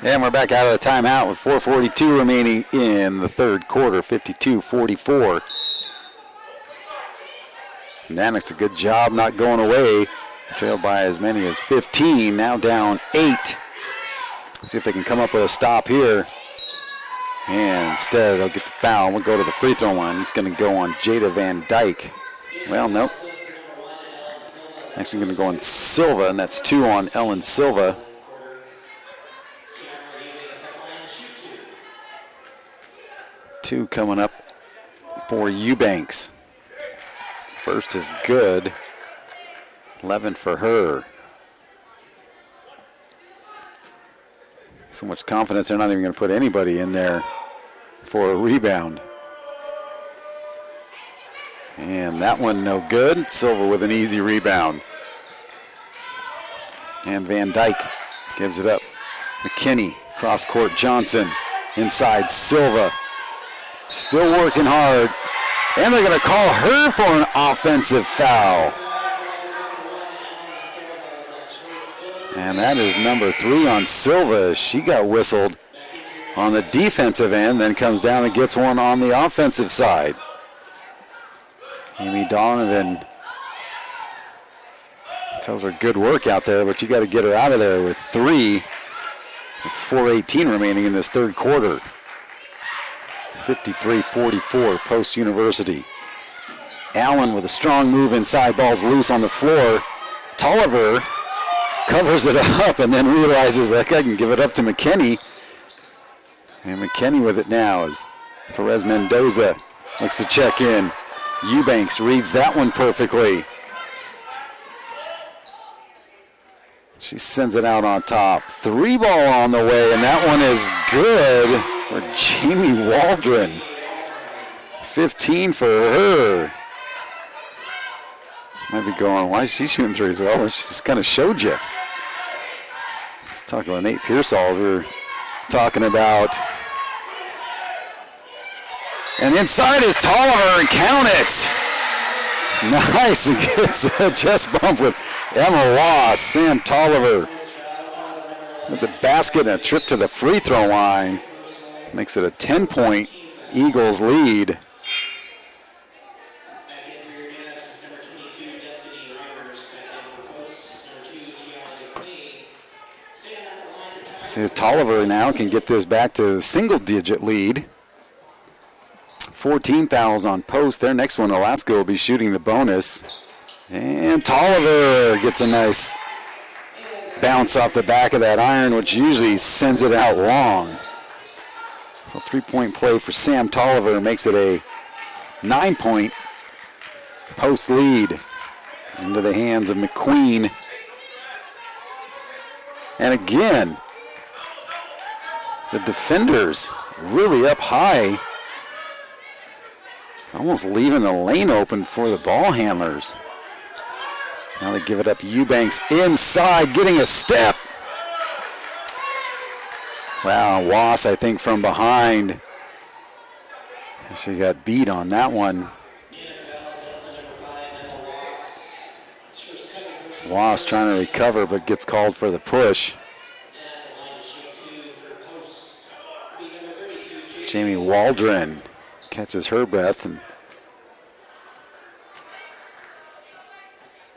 And we're back out of the timeout with 4:42 remaining in the third quarter, 52-44. Nanooks a good job not going away. Trailed by as many as 15, now down 8. Let's see if they can come up with a stop here. And instead, they'll get the foul. We'll go to the free throw line. It's going to go on Jada Van Dyke. Well, nope. Actually going to go on Silva, and that's 2 on Ellen Silva. 2 coming up for Eubanks. First is good. 11 for her. So much confidence they're not even going to put anybody in there for a rebound. And that one no good. Silva with an easy rebound. And Van Dyke gives it up. McKinney, cross court Johnson. Inside Silva. Still working hard. And they're going to call her for an offensive foul. And that is number 3 on Silva. She got whistled on the defensive end, then comes down and gets one on the offensive side. Amy Donovan tells her good work out there, but you got to get her out of there with 3, with 4:18 remaining in this third quarter. 53-44, Post University. Allen with a strong move inside, ball's loose on the floor. Tolliver covers it up and then realizes that I can give it up to McKinney. And McKinney with it now as Perez Mendoza looks to check in. Eubanks reads that one perfectly. She sends it out on top. 3 ball on the way, and that one is good for Jamie Waldron. 15 for her. Might be going, why is she shooting threes? Well, she just kind of showed you. Let's talk about Nate Pearsall. We're talking about. And inside is Tolliver, and count it. Nice, and gets a chest bump with Emma Ross. Sam Tolliver with the basket and a trip to the free throw line. Makes it a 10-point Eagles lead. See if Tolliver now can get this back to a single-digit lead. 14 fouls on Post. Their next one, Alaska will be shooting the bonus. And Tolliver gets a nice bounce off the back of that iron, which usually sends it out long. So 3-point play for Sam Tolliver makes it a 9-point post lead into the hands of McQueen. And again, the defenders really up high, almost leaving the lane open for the ball handlers. Now they give it up. Eubanks inside, getting a step. Wow, Wass, I think, from behind. She got beat on that one. Wass trying to recover, but gets called for the push. Jamie Waldron catches her breath, and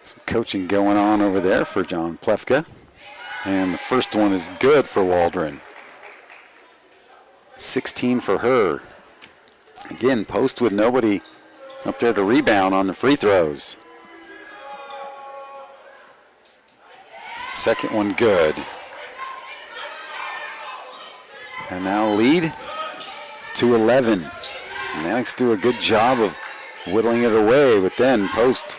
some coaching going on over there for John Plefka. And the first one is good for Waldron. 16 for her. Again, post with nobody up there to rebound on the free throws. Second one good. And now lead to 11. Nanooks do a good job of whittling it away, but then post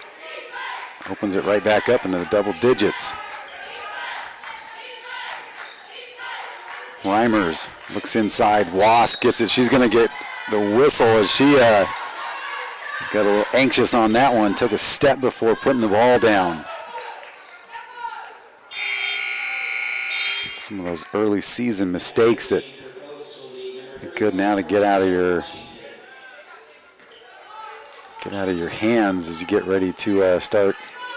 opens it right back up into the double digits. Reimers looks inside. Wass gets it. She's going to get the whistle as she got a little anxious on that one. Took a step before putting the ball down. Some of those early season mistakes that are good now to get out of your hands as you get ready to start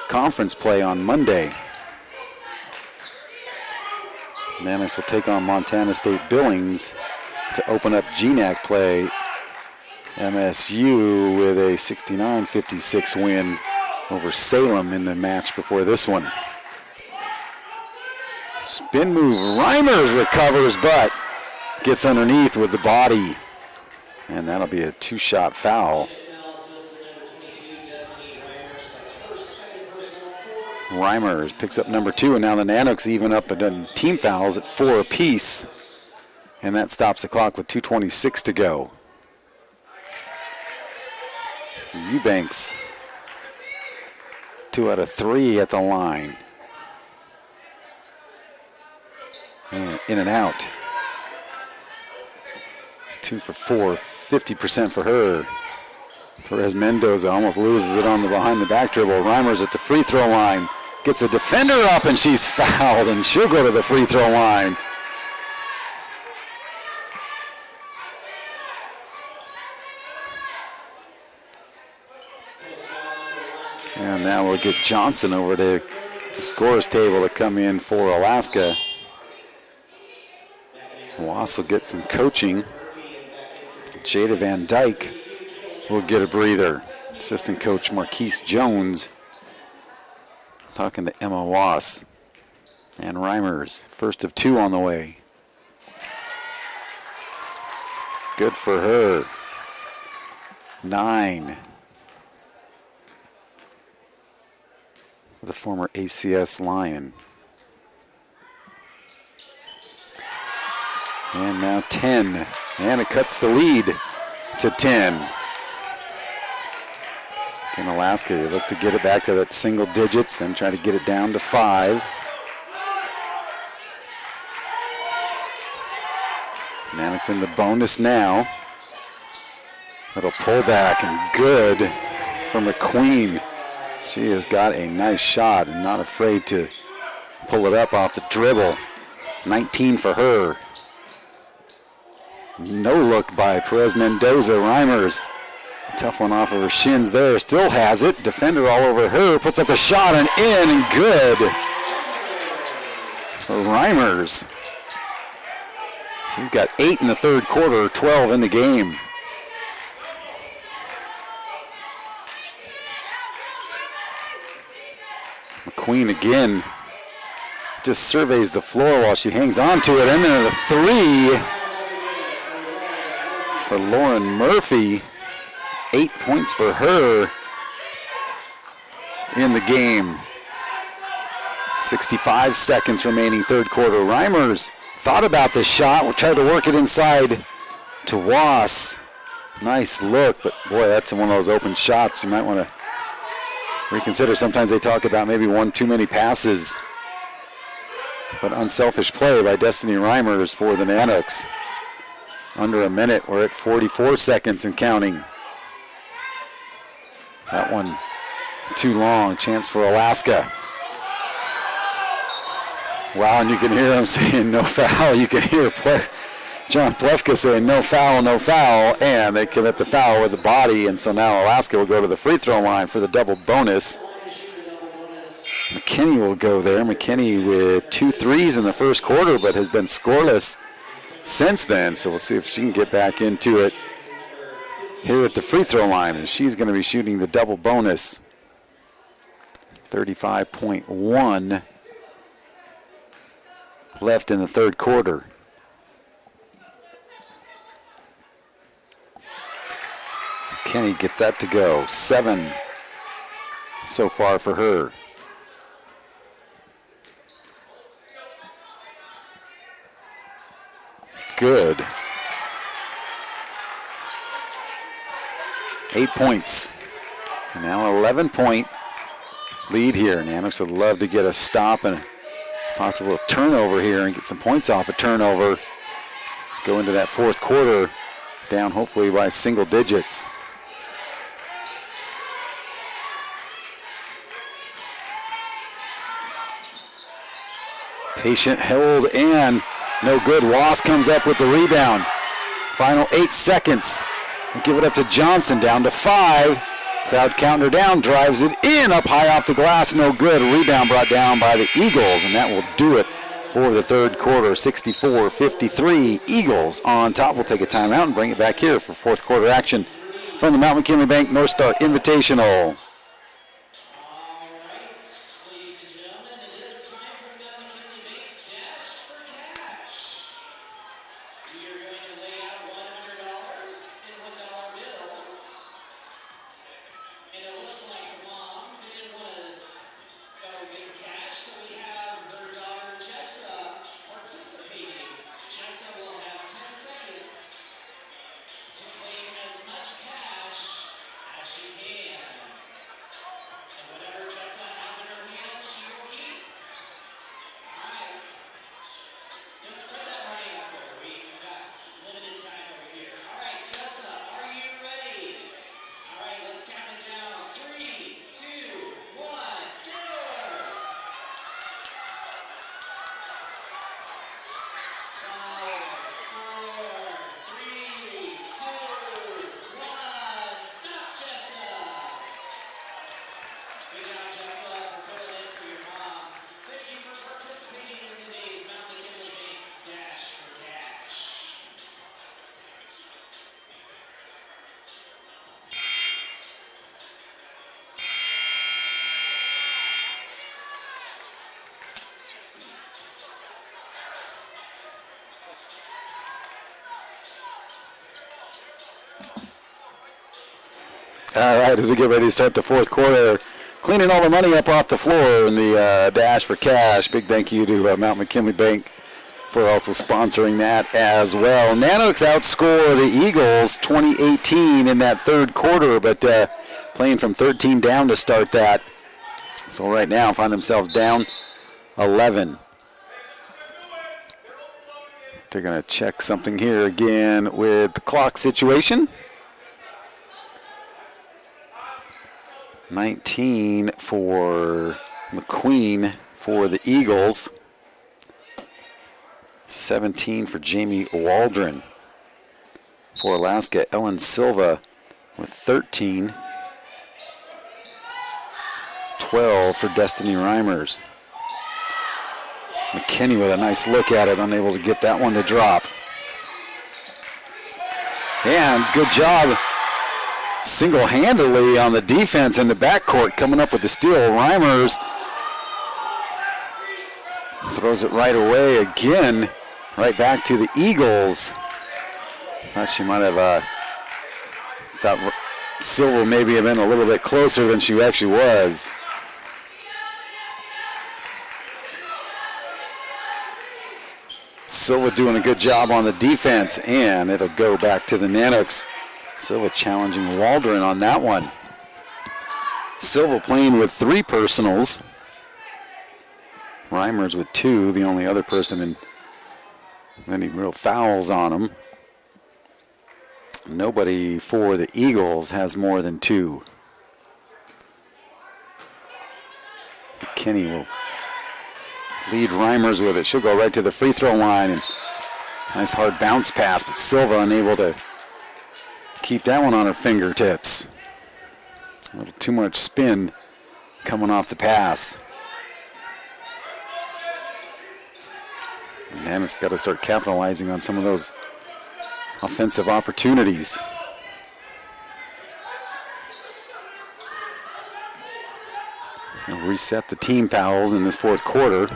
conference play on Monday. Nanooks will take on Montana State Billings to open up GNAC play. MSU with a 69-56 win over Salem in the match before this one. Spin move, Reimers recovers, but gets underneath with the body. And that'll be a two-shot foul. Reimers picks up number 2, and now the Nanooks even up in team fouls at 4 apiece. And that stops the clock with 2:26 to go. Eubanks, 2 out of 3 at the line. And in and out. 2 for 4, 50% for her. Perez Mendoza almost loses it on the behind the back dribble. Reimers at the free throw line. Gets the defender up, and she's fouled, and she'll go to the free throw line. And now we'll get Johnson over to the scores table to come in for Alaska. We'll also get some coaching. Jada Van Dyke will get a breather. Assistant coach Marquise Jones talking to Emma Wass. And Reimers, first of 2 on the way. Good for her. 9. The former ACS Lion. And now 10. And it cuts the lead to 10. In Alaska, you look to get it back to that single digits, then try to get it down to 5. Nanooks in the bonus now. Little pullback and good for McQueen. She has got a nice shot and not afraid to pull it up off the dribble. 19 for her. No look by Perez Mendoza. Reimers, tough one off of her shins there. Still has it. Defender all over her. Puts up a shot and in and good for Reimers. She's got 8 in the third quarter, 12 in the game. McQueen again just surveys the floor while she hangs on to it. And then a 3 for Lauren Murphy. 8 points for her in the game. 65 seconds remaining third quarter. Reimers thought about the shot. We'll try to work it inside to Was. Nice look, but boy, that's one of those open shots. You might want to reconsider. Sometimes they talk about maybe one too many passes. But unselfish play by Destiny Reimers for the Nanooks. Under a minute, we're at 44 seconds and counting. That one too long. Chance for Alaska. Wow, and you can hear him saying no foul. You can hear John Plefka saying no foul, no foul, and they commit the foul with the body, and so now Alaska will go to the free throw line for the double bonus. McKinney will go there. McKinney with 2 threes in the first quarter, but has been scoreless since then, so we'll see if she can get back into it here at the free throw line, and she's going to be shooting the double bonus. 35.1 left in the third quarter. Kenny gets that to go. 7 so far for her. Good. 8 points. And now an 11-point lead here. Nanooks would love to get a stop and a possible turnover here and get some points off a turnover. Go into that fourth quarter down hopefully by single digits. Patient hold and no good. Was comes up with the rebound. Final 8 seconds. They give it up to Johnson, down to 5. Crowd counting her down, drives it in, up high off the glass, no good. A rebound brought down by the Eagles, and that will do it for the third quarter. 64-53. Eagles on top. We'll take a timeout and bring it back here for fourth quarter action from the Mount McKinley Bank North Star Invitational. All right, as we get ready to start the fourth quarter, cleaning all the money up off the floor in the Dash for Cash. Big thank you to Mount McKinley Bank for also sponsoring that as well. Nanooks outscore the Eagles 20-18 in that third quarter, but playing from 13 down to start that. So right now find themselves down 11. They're going to check something here again with the clock situation. 19 for McQueen for the Eagles. 17 for Jamie Waldron. For Alaska, Ellen Silva with 13. 12 for Destiny Reimers. McKinney with a nice look at it, unable to get that one to drop. And good job single-handedly on the defense in the backcourt, coming up with the steal. Reimers throws it right away again, right back to the Eagles. Thought she might have thought Silva maybe have been a little bit closer than she actually was. Silva doing a good job on the defense, and it'll go back to the Nanooks. Silva challenging Waldron on that one. Silva playing with 3 personals. Reimers with 2, the only other person in any real fouls on him. Nobody for the Eagles has more than 2. McKinney will lead Reimers with it. She'll go right to the free throw line. And nice hard bounce pass, but Silva unable to keep that one on her fingertips. A little too much spin coming off the pass. Nanooks got to start capitalizing on some of those offensive opportunities. They'll reset the team fouls in this fourth quarter.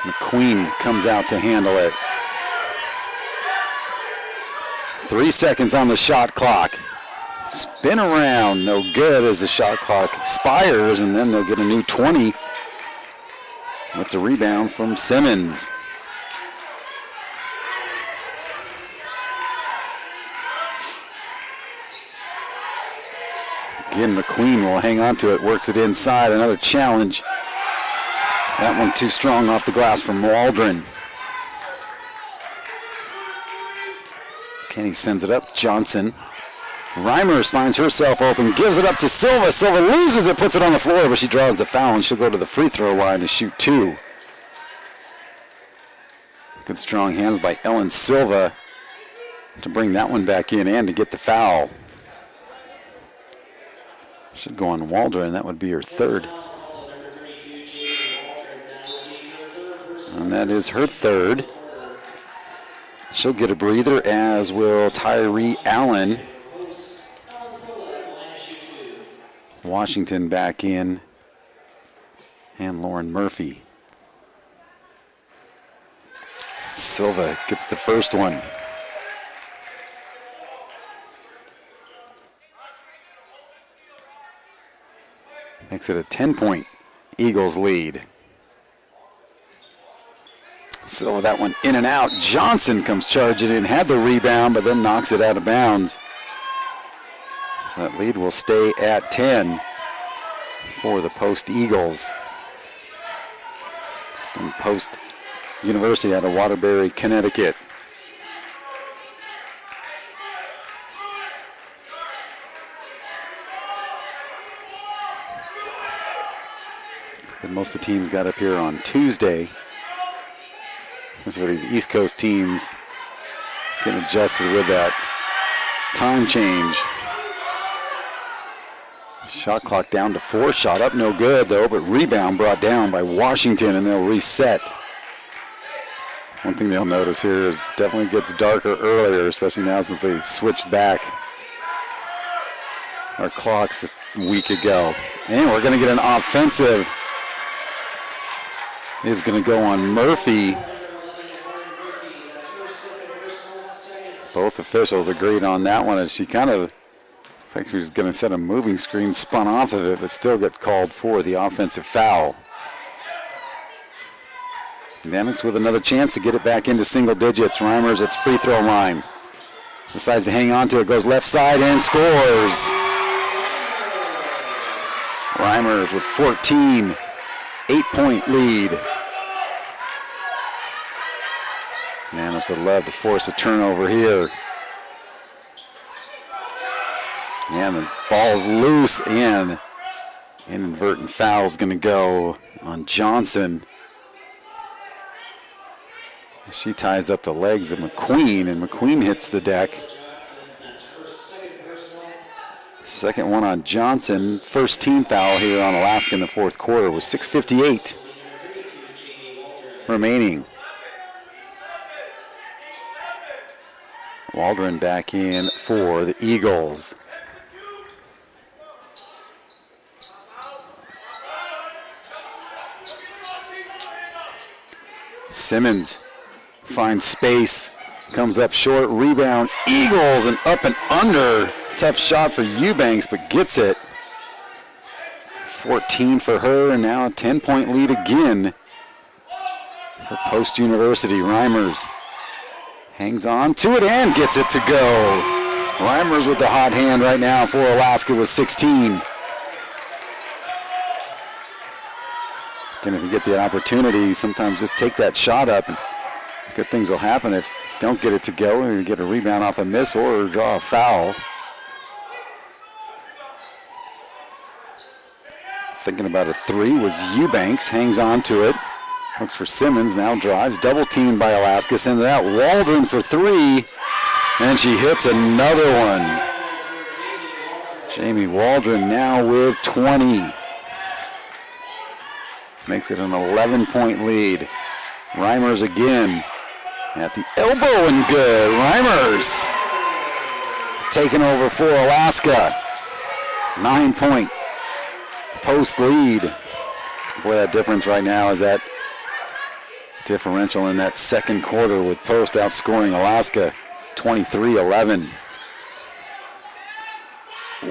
McQueen comes out to handle it. 3 seconds on the shot clock. Spin around, no good as the shot clock expires, and then they'll get a new 20 with the rebound from Simmons. Again, McQueen will hang on to it, works it inside, another challenge. That one too strong off the glass from Waldron. Kenny sends it up, Johnson. Reimers finds herself open, gives it up to Silva. Silva loses it, puts it on the floor, but she draws the foul, and she'll go to the free throw line to shoot 2. Good strong hands by Ellen Silva to bring that one back in and to get the foul. Should go on Waldron, that would be her 3rd. And that is her 3rd. She'll get a breather, as will Tyree Allen. Washington back in, and Lauren Murphy. Silva gets the first one. Makes it a 10-point Eagles lead. So that one in and out. Johnson comes charging in, had the rebound, but then knocks it out of bounds. So that lead will stay at 10 for the Post Eagles. And Post University out of Waterbury, Connecticut. And most of the teams got up here on Tuesday. That's where these East Coast teams getting adjusted with that time change. Shot clock down to 4. Shot up, no good though, but rebound brought down by Washington, and they'll reset. One thing they'll notice here is definitely gets darker earlier, especially now since they switched back our clocks a week ago. And we're going to get an offensive. Is going to go on Murphy. Both officials agreed on that one, as she kind of, I think she was going to set a moving screen, spun off of it, but still gets called for the offensive foul. Nanooks with another chance to get it back into single digits. Reimers at the free throw line. Decides to hang on to it, goes left side and scores. Reimers with 14, 8-point lead. Nanooks would love to force a turnover here. And the ball's loose, and an inadvertent foul is going to go on Johnson. She ties up the legs of McQueen, and McQueen hits the deck. Second one on Johnson. First team foul here on Alaska in the fourth quarter with 6:58 remaining. Waldron back in for the Eagles. Simmons finds space, comes up short, rebound, Eagles, and up and under. Tough shot for Eubanks, but gets it. 14 for her, and now a 10-point lead again for Post University. Reimers hangs on to it and gets it to go. Reimers with the hot hand right now for Alaska with 16. And if you get the opportunity, sometimes just take that shot up and good things will happen. If you don't get it to go, you get a rebound off a miss or draw a foul. Thinking about a three was Eubanks, hangs on to it. Looks for Simmons, now drives, double teamed by Alaska, sends it out. Waldron for three, and she hits another one. Jamie Waldron now with 20. Makes it an 11-point lead. Reimers again at the elbow and good. Reimers taking over for Alaska. 9-point Post lead. Boy, that difference right now is that differential in that second quarter with Post outscoring Alaska 23-11.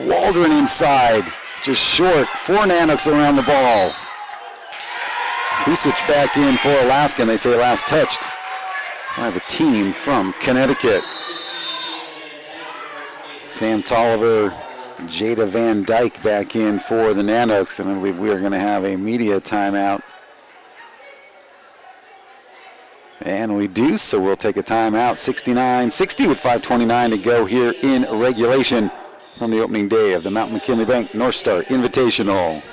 Waldron inside, just short. 4 Nanooks around the ball. Kusic back in for Alaska, and they say last touched by the team from Connecticut. Sam Tolliver, Jada Van Dyke back in for the Nanooks, and I believe we are going to have a media timeout. And we do, so we'll take a timeout. 69-60 with 5:29 to go here in regulation on the opening day of the Mount McKinley Bank North Star Invitational.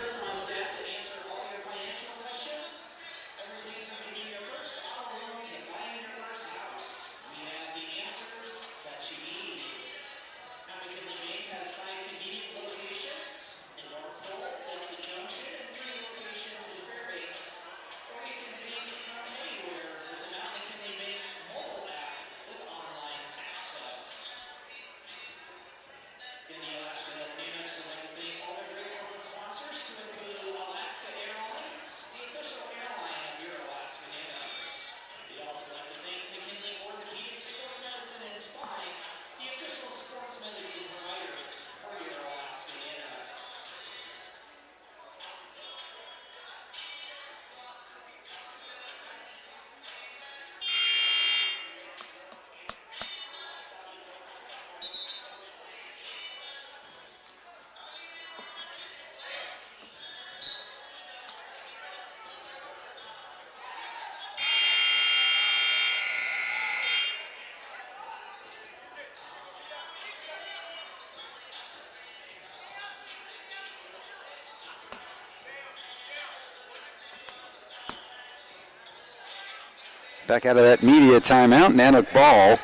Back out of that media timeout, Nanook ball,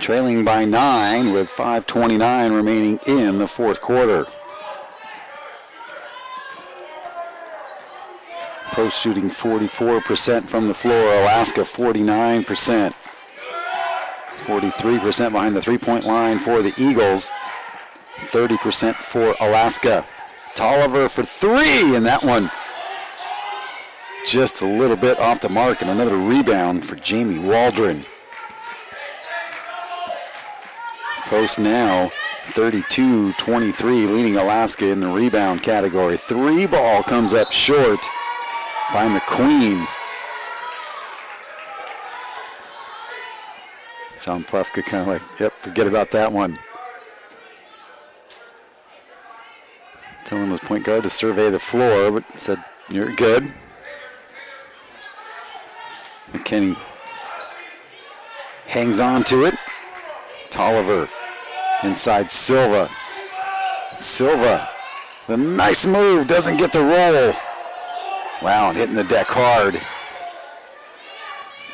trailing by 9 with 5:29 remaining in the fourth quarter. Post shooting 44% from the floor, Alaska 49%. 43% behind the three-point line for the Eagles, 30% for Alaska. Tolliver for three, and that one just a little bit off the mark, and another rebound for Jamie Waldron. Post now 32-23, leading Alaska in the rebound category. Three ball comes up short by McQueen. John Plefka kind of like, yep, forget about that one. Telling his point guard to survey the floor, but said, you're good. McKinney hangs on to it. Tolliver inside Silva. Silva, the nice move, doesn't get the roll. Wow, and hitting the deck hard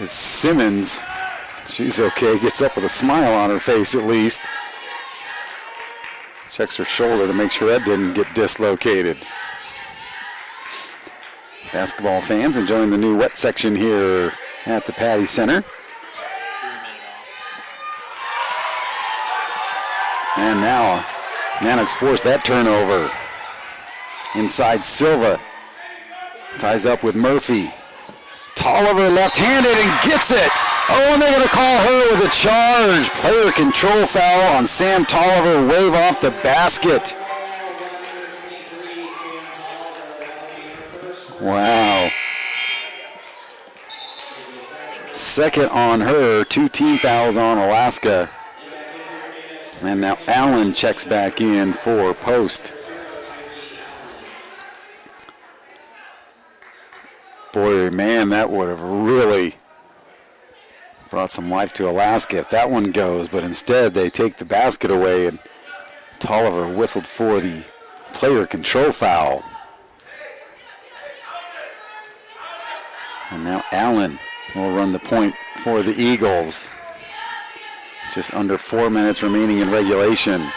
is Simmons. She's okay, gets up with a smile on her face at least. Checks her shoulder to make sure that didn't get dislocated. Basketball fans enjoying the new wet section here at the Patty Center. And now Nanooks force that turnover. Inside Silva. Ties up with Murphy. Tolliver left-handed and gets it. Oh, and they're going to call her with a charge. Player control foul on Sam Tolliver. Wave off the basket. Wow. Second on her, 2 team fouls on Alaska. And now Allen checks back in for post. Boy, man, that would have really brought some life to Alaska if that one goes, but instead they take the basket away, and Tolliver whistled for the player control foul. And now Allen will run the point for the Eagles. Just under 4 minutes remaining in regulation.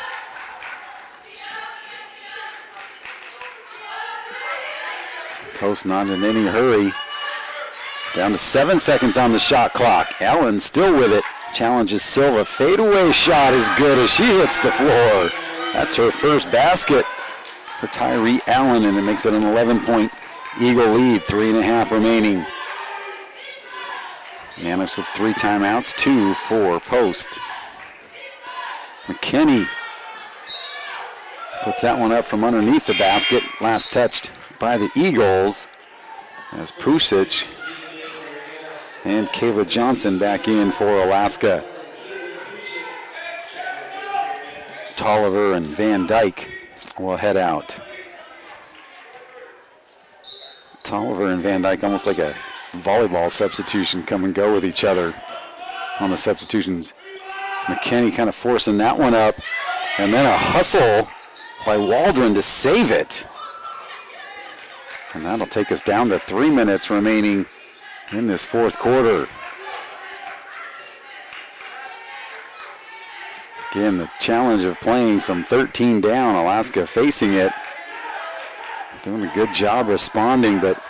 Post not in any hurry. Down to 7 seconds on the shot clock. Allen still with it. Challenges Silva. Fadeaway shot is good as she hits the floor. That's her first basket for Tyree Allen, and it makes it an 11-point Eagle lead. 3.5 remaining. Nanooks with 3 timeouts, 2 for post. McKinney puts that one up from underneath the basket. Last touched by the Eagles as Pusic and Kayla Johnson back in for Alaska. Tolliver and Van Dyke will head out. Tolliver and Van Dyke almost like a volleyball substitution, come and go with each other on the substitutions. McKinney kind of forcing that one up, and then a hustle by Waldron to save it. And that'll take us down to 3 minutes remaining in this fourth quarter. Again, the challenge of playing from 13 down, Alaska facing it. Doing a good job responding, but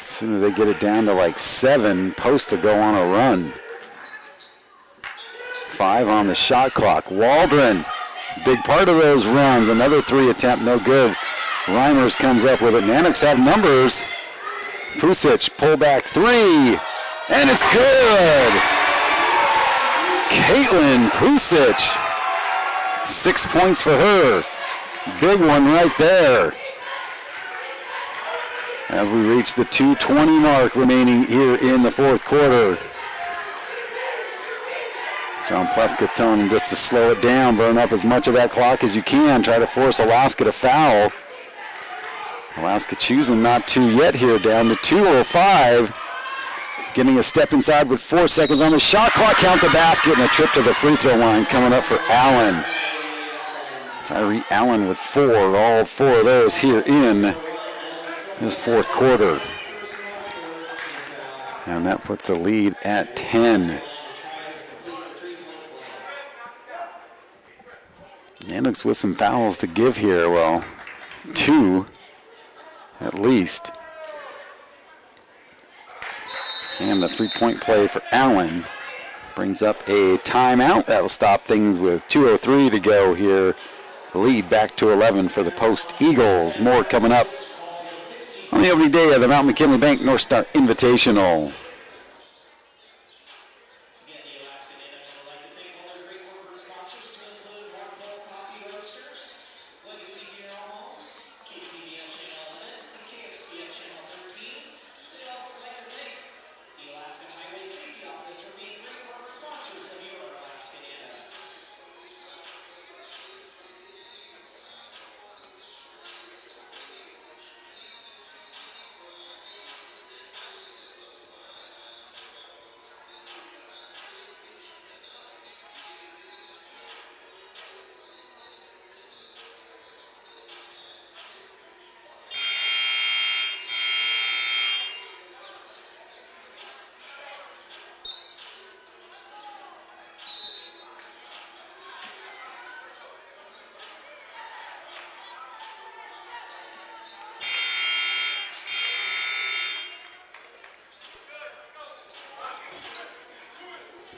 as soon as they get it down to like 7, post to go on a run. 5 on the shot clock. Waldron, big part of those runs. Another 3 attempt, no good. Reimers comes up with it. Nanooks have numbers. Pusic, pull back 3, and it's good. Caitlin Pusic, 6 points for her. Big one right there. As we reach the 2:20 mark remaining here in the fourth quarter. John Plefka telling him just to slow it down, burn up as much of that clock as you can, try to force Alaska to foul. Alaska choosing not to yet here, down to 2:05. Getting a step inside with 4 seconds on the shot clock, count the basket, and a trip to the free throw line coming up for Allen. Tyree Allen with 4, all 4 of those here in this fourth quarter. And that puts the lead at 10. Nanooks with some fouls to give here. Well, 2 at least. And the 3-point play for Allen brings up a timeout. That'll stop things with 2:03 to go here. The lead back to 11 for the Post Eagles. More coming up on the opening day of the Mount McKinley Bank North Star Invitational. Again, the Alaska Nanooks would like to thank all their great corporate sponsors to include Rockville Coffee Roasters, Legacy Funeral Homes, KTVM Channel 11, and KXDF Channel 13. They'd also like to thank the Alaska Highway Safety Office for being great corporate sponsors of your Alaska Nanooks.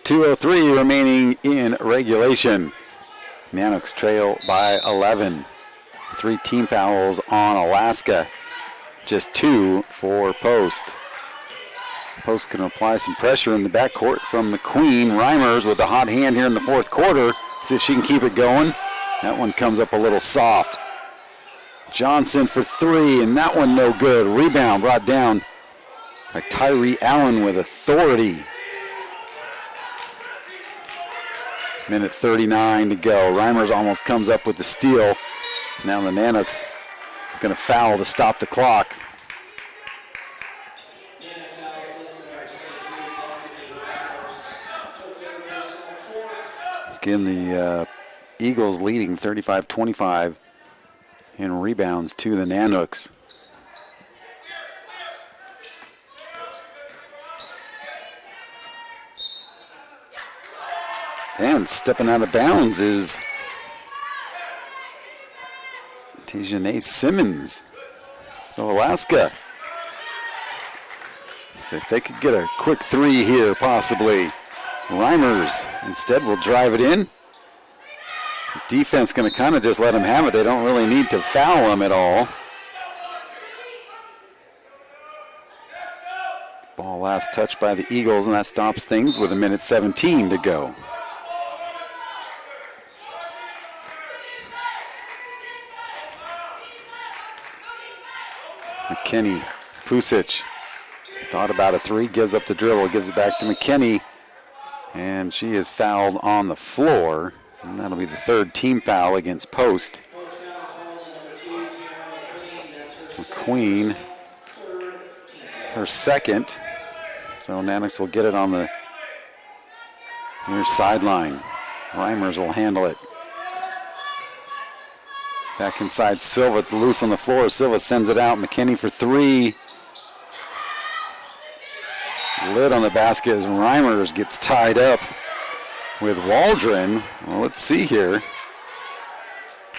.203 remaining in regulation. Nanooks trail by 11. 3 team fouls on Alaska. Just 2 for Post. Post can apply some pressure in the backcourt from the Queen. Reimers with a hot hand here in the fourth quarter. See if she can keep it going. That one comes up a little soft. Johnson for three, and that one no good. Rebound brought down by Tyree Allen with authority. Minute 39 to go. Reimers almost comes up with the steal. Now the Nanooks going to foul to stop the clock. Again, the Eagles leading 35-25 in rebounds to the Nanooks. And stepping out of bounds is Tijane Simmons. So Alaska. So if they could get a quick three here, possibly. Reimers instead will drive it in. Defense going to kind of just let them have it. They don't really need to foul them at all. Ball last touched by the Eagles, and that stops things with a minute 17 to go. McKinney, Pusic, thought about a three, gives up the dribble, gives it back to McKinney, and she is fouled on the floor, and that'll be the third team foul against Post. McQueen, her second, so Nanooks will get it on the near sideline. Reimers will handle it. Back inside Silva, it's loose on the floor. Silva sends it out. McKinney for three. Lid on the basket as Reimers gets tied up with Waldron. Well, let's see here.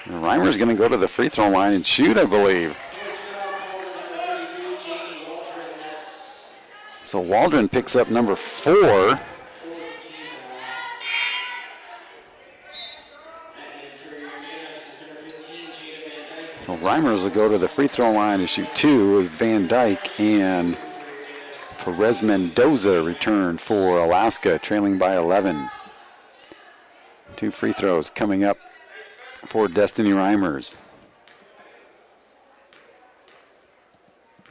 Reimer's going to go to the free throw line and shoot, I believe. So Waldron picks up number 4. So Reimers will go to the free throw line to shoot 2 as Van Dyke and Perez Mendoza return for Alaska, trailing by 11. 2 free throws coming up for Destiny Reimers.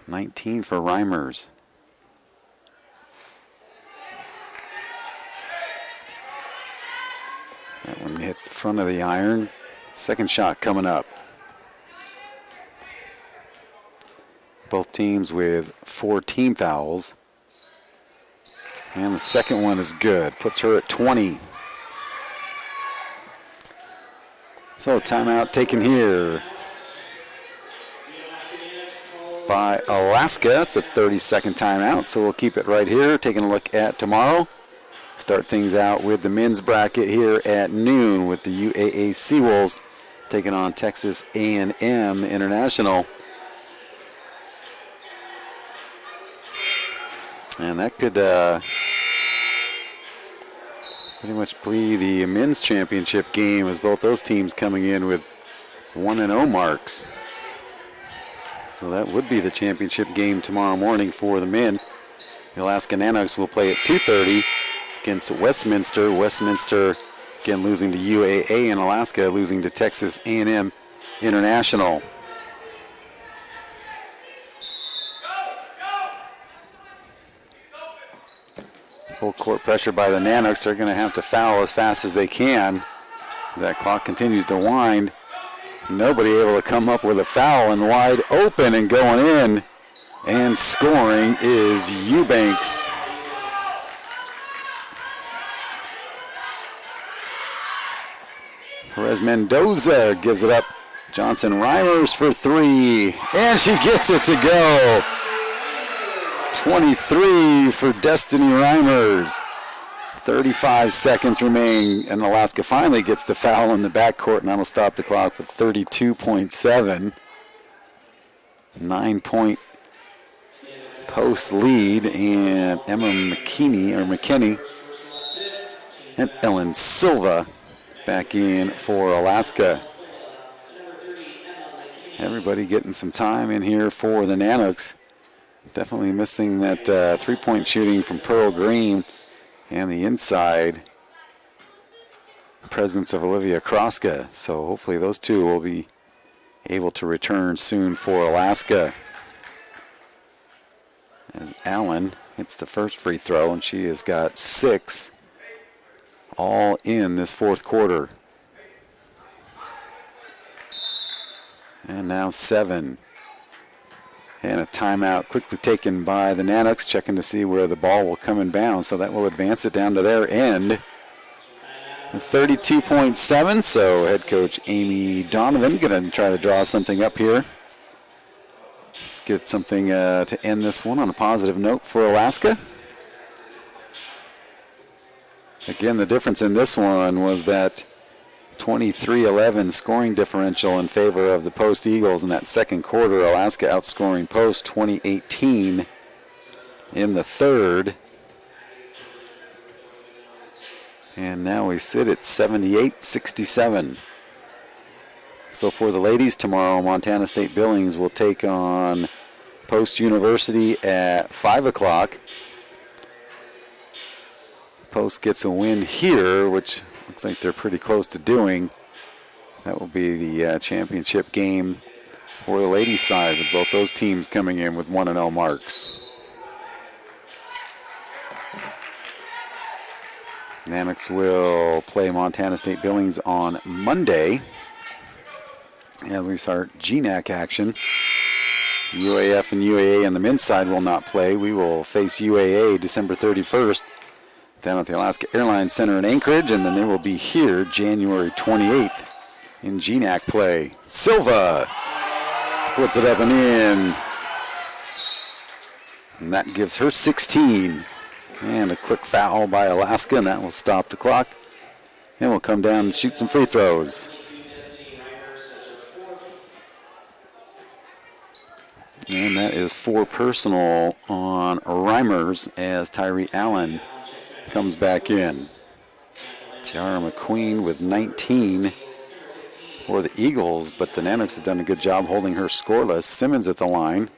19 for Reimers. That one hits the front of the iron. Second shot coming up. Both teams with 4 team fouls. And the second one is good. Puts her at 20. So timeout taken here by Alaska. It's a 30-second timeout, so we'll keep it right here. Taking a look at tomorrow. Start things out with the men's bracket here at noon with the UAA Seawolves taking on Texas A&M International. And that could pretty much be the men's championship game, as both those teams coming in with 1-0 marks. So that would be the championship game tomorrow morning for the men. The Alaska Nanooks will play at 2:30 against Westminster. Westminster again losing to UAA, and Alaska losing to Texas A&M International. Full court pressure by the Nanooks. They're going to have to foul as fast as they can. That clock continues to wind. Nobody able to come up with a foul, and wide open and going in. And scoring is Eubanks. Perez Mendoza gives it up. Johnson Reimers for 3. And she gets it to go. 23 for Destiny Reimers. 35 seconds remain, and Alaska finally gets the foul in the backcourt, and that'll stop the clock for 32.7. 9-point post lead, and Emma McKinney and Ellen Silva back in for Alaska. Everybody getting some time in here for the Nanooks. Definitely missing that three-point shooting from Pearl Green, and the inside presence of Olivia Kroska. So hopefully those two will be able to return soon for Alaska. As Allen hits the first free throw, and she has got 6 all in this fourth quarter. And now 7. And a timeout quickly taken by the Nanooks, checking to see where the ball will come in bounds. So that will advance it down to their end. 32.7, so head coach Amy Donovan going to try to draw something up here. Let's get something to end this one on a positive note for Alaska. Again, the difference in this one was that 23-11 scoring differential in favor of the Post Eagles in that second quarter. Alaska outscoring Post 20-18 in the third. And now we sit at 78-67. So for the ladies tomorrow, Montana State Billings will take on Post University at 5 o'clock. Post gets a win here, which looks like they're pretty close to doing. That will be the championship game for the ladies' side, with both those teams coming in with 1-0 marks. Nanooks will play Montana State Billings on Monday as we start GNAC action. UAF and UAA on the men's side will not play. We will face UAA December 31st down at the Alaska Airlines Center in Anchorage, and then they will be here January 28th in GNAC play. Silva puts it up and in, and that gives her 16. And a quick foul by Alaska, and that will stop the clock. And we'll come down and shoot some free throws. And that is 4 personal on Reimers as Tyree Allen comes back in. Tiara McQueen with 19 for the Eagles, but the Nanooks have done a good job holding her scoreless. Simmons at the line.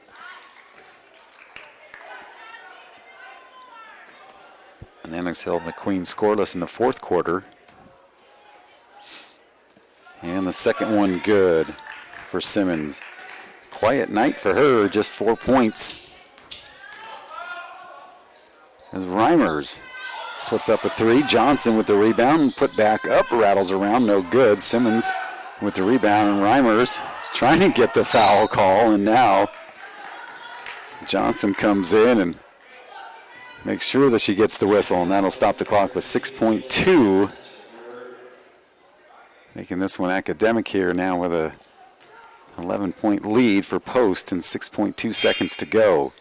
The Nanooks held McQueen scoreless in the fourth quarter. And the second one good for Simmons. Quiet night for her, just 4 points. As Reimers puts up a 3. Johnson with the rebound, put back up, rattles around, no good. Simmons with the rebound, and Reimers trying to get the foul call, and now Johnson comes in and makes sure that she gets the whistle, and that'll stop the clock with 6.2. Making this one academic here now with a 11-point lead for Post and 6.2 seconds to go.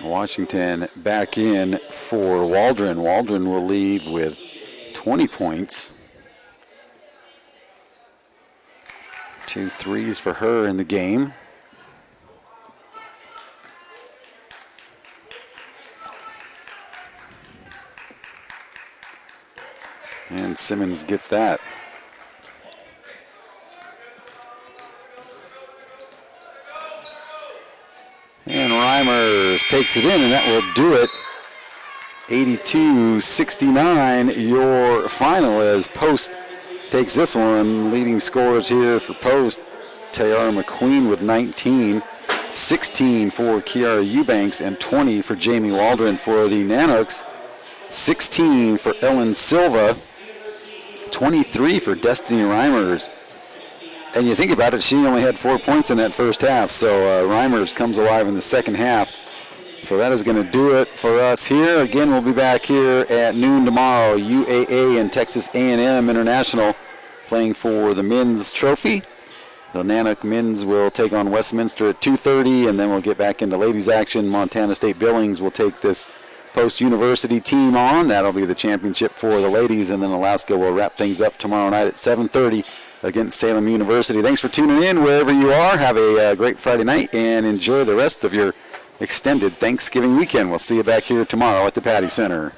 Washington back in for Waldron. Waldron will leave with 20 points. 2 threes for her in the game. And Simmons gets that. And Reimers takes it in, and that will do it. 82-69, your final, as Post takes this one. Leading scorers here for Post, Tiara McQueen with 19, 16 for Kiara Eubanks, and 20 for Jamie Waldron. For the Nanooks, 16 for Ellen Silva, 23 for Destiny Reimers. And you think about it, she only had 4 points in that first half, so Reimers comes alive in the second half. So that is going to do it for us here. Again, we'll be back here at noon tomorrow. UAA and Texas A&M International playing for the men's trophy. The Nanook men's will take on Westminster at 2:30, and then we'll get back into ladies action. Montana State Billings will take this Post University team on. That'll be the championship for the ladies, and then Alaska will wrap things up tomorrow night at 7:30 against Salem University. Thanks for tuning in wherever you are. Have a great Friday night and enjoy the rest of your extended Thanksgiving weekend. We'll see you back here tomorrow at the Patty Center.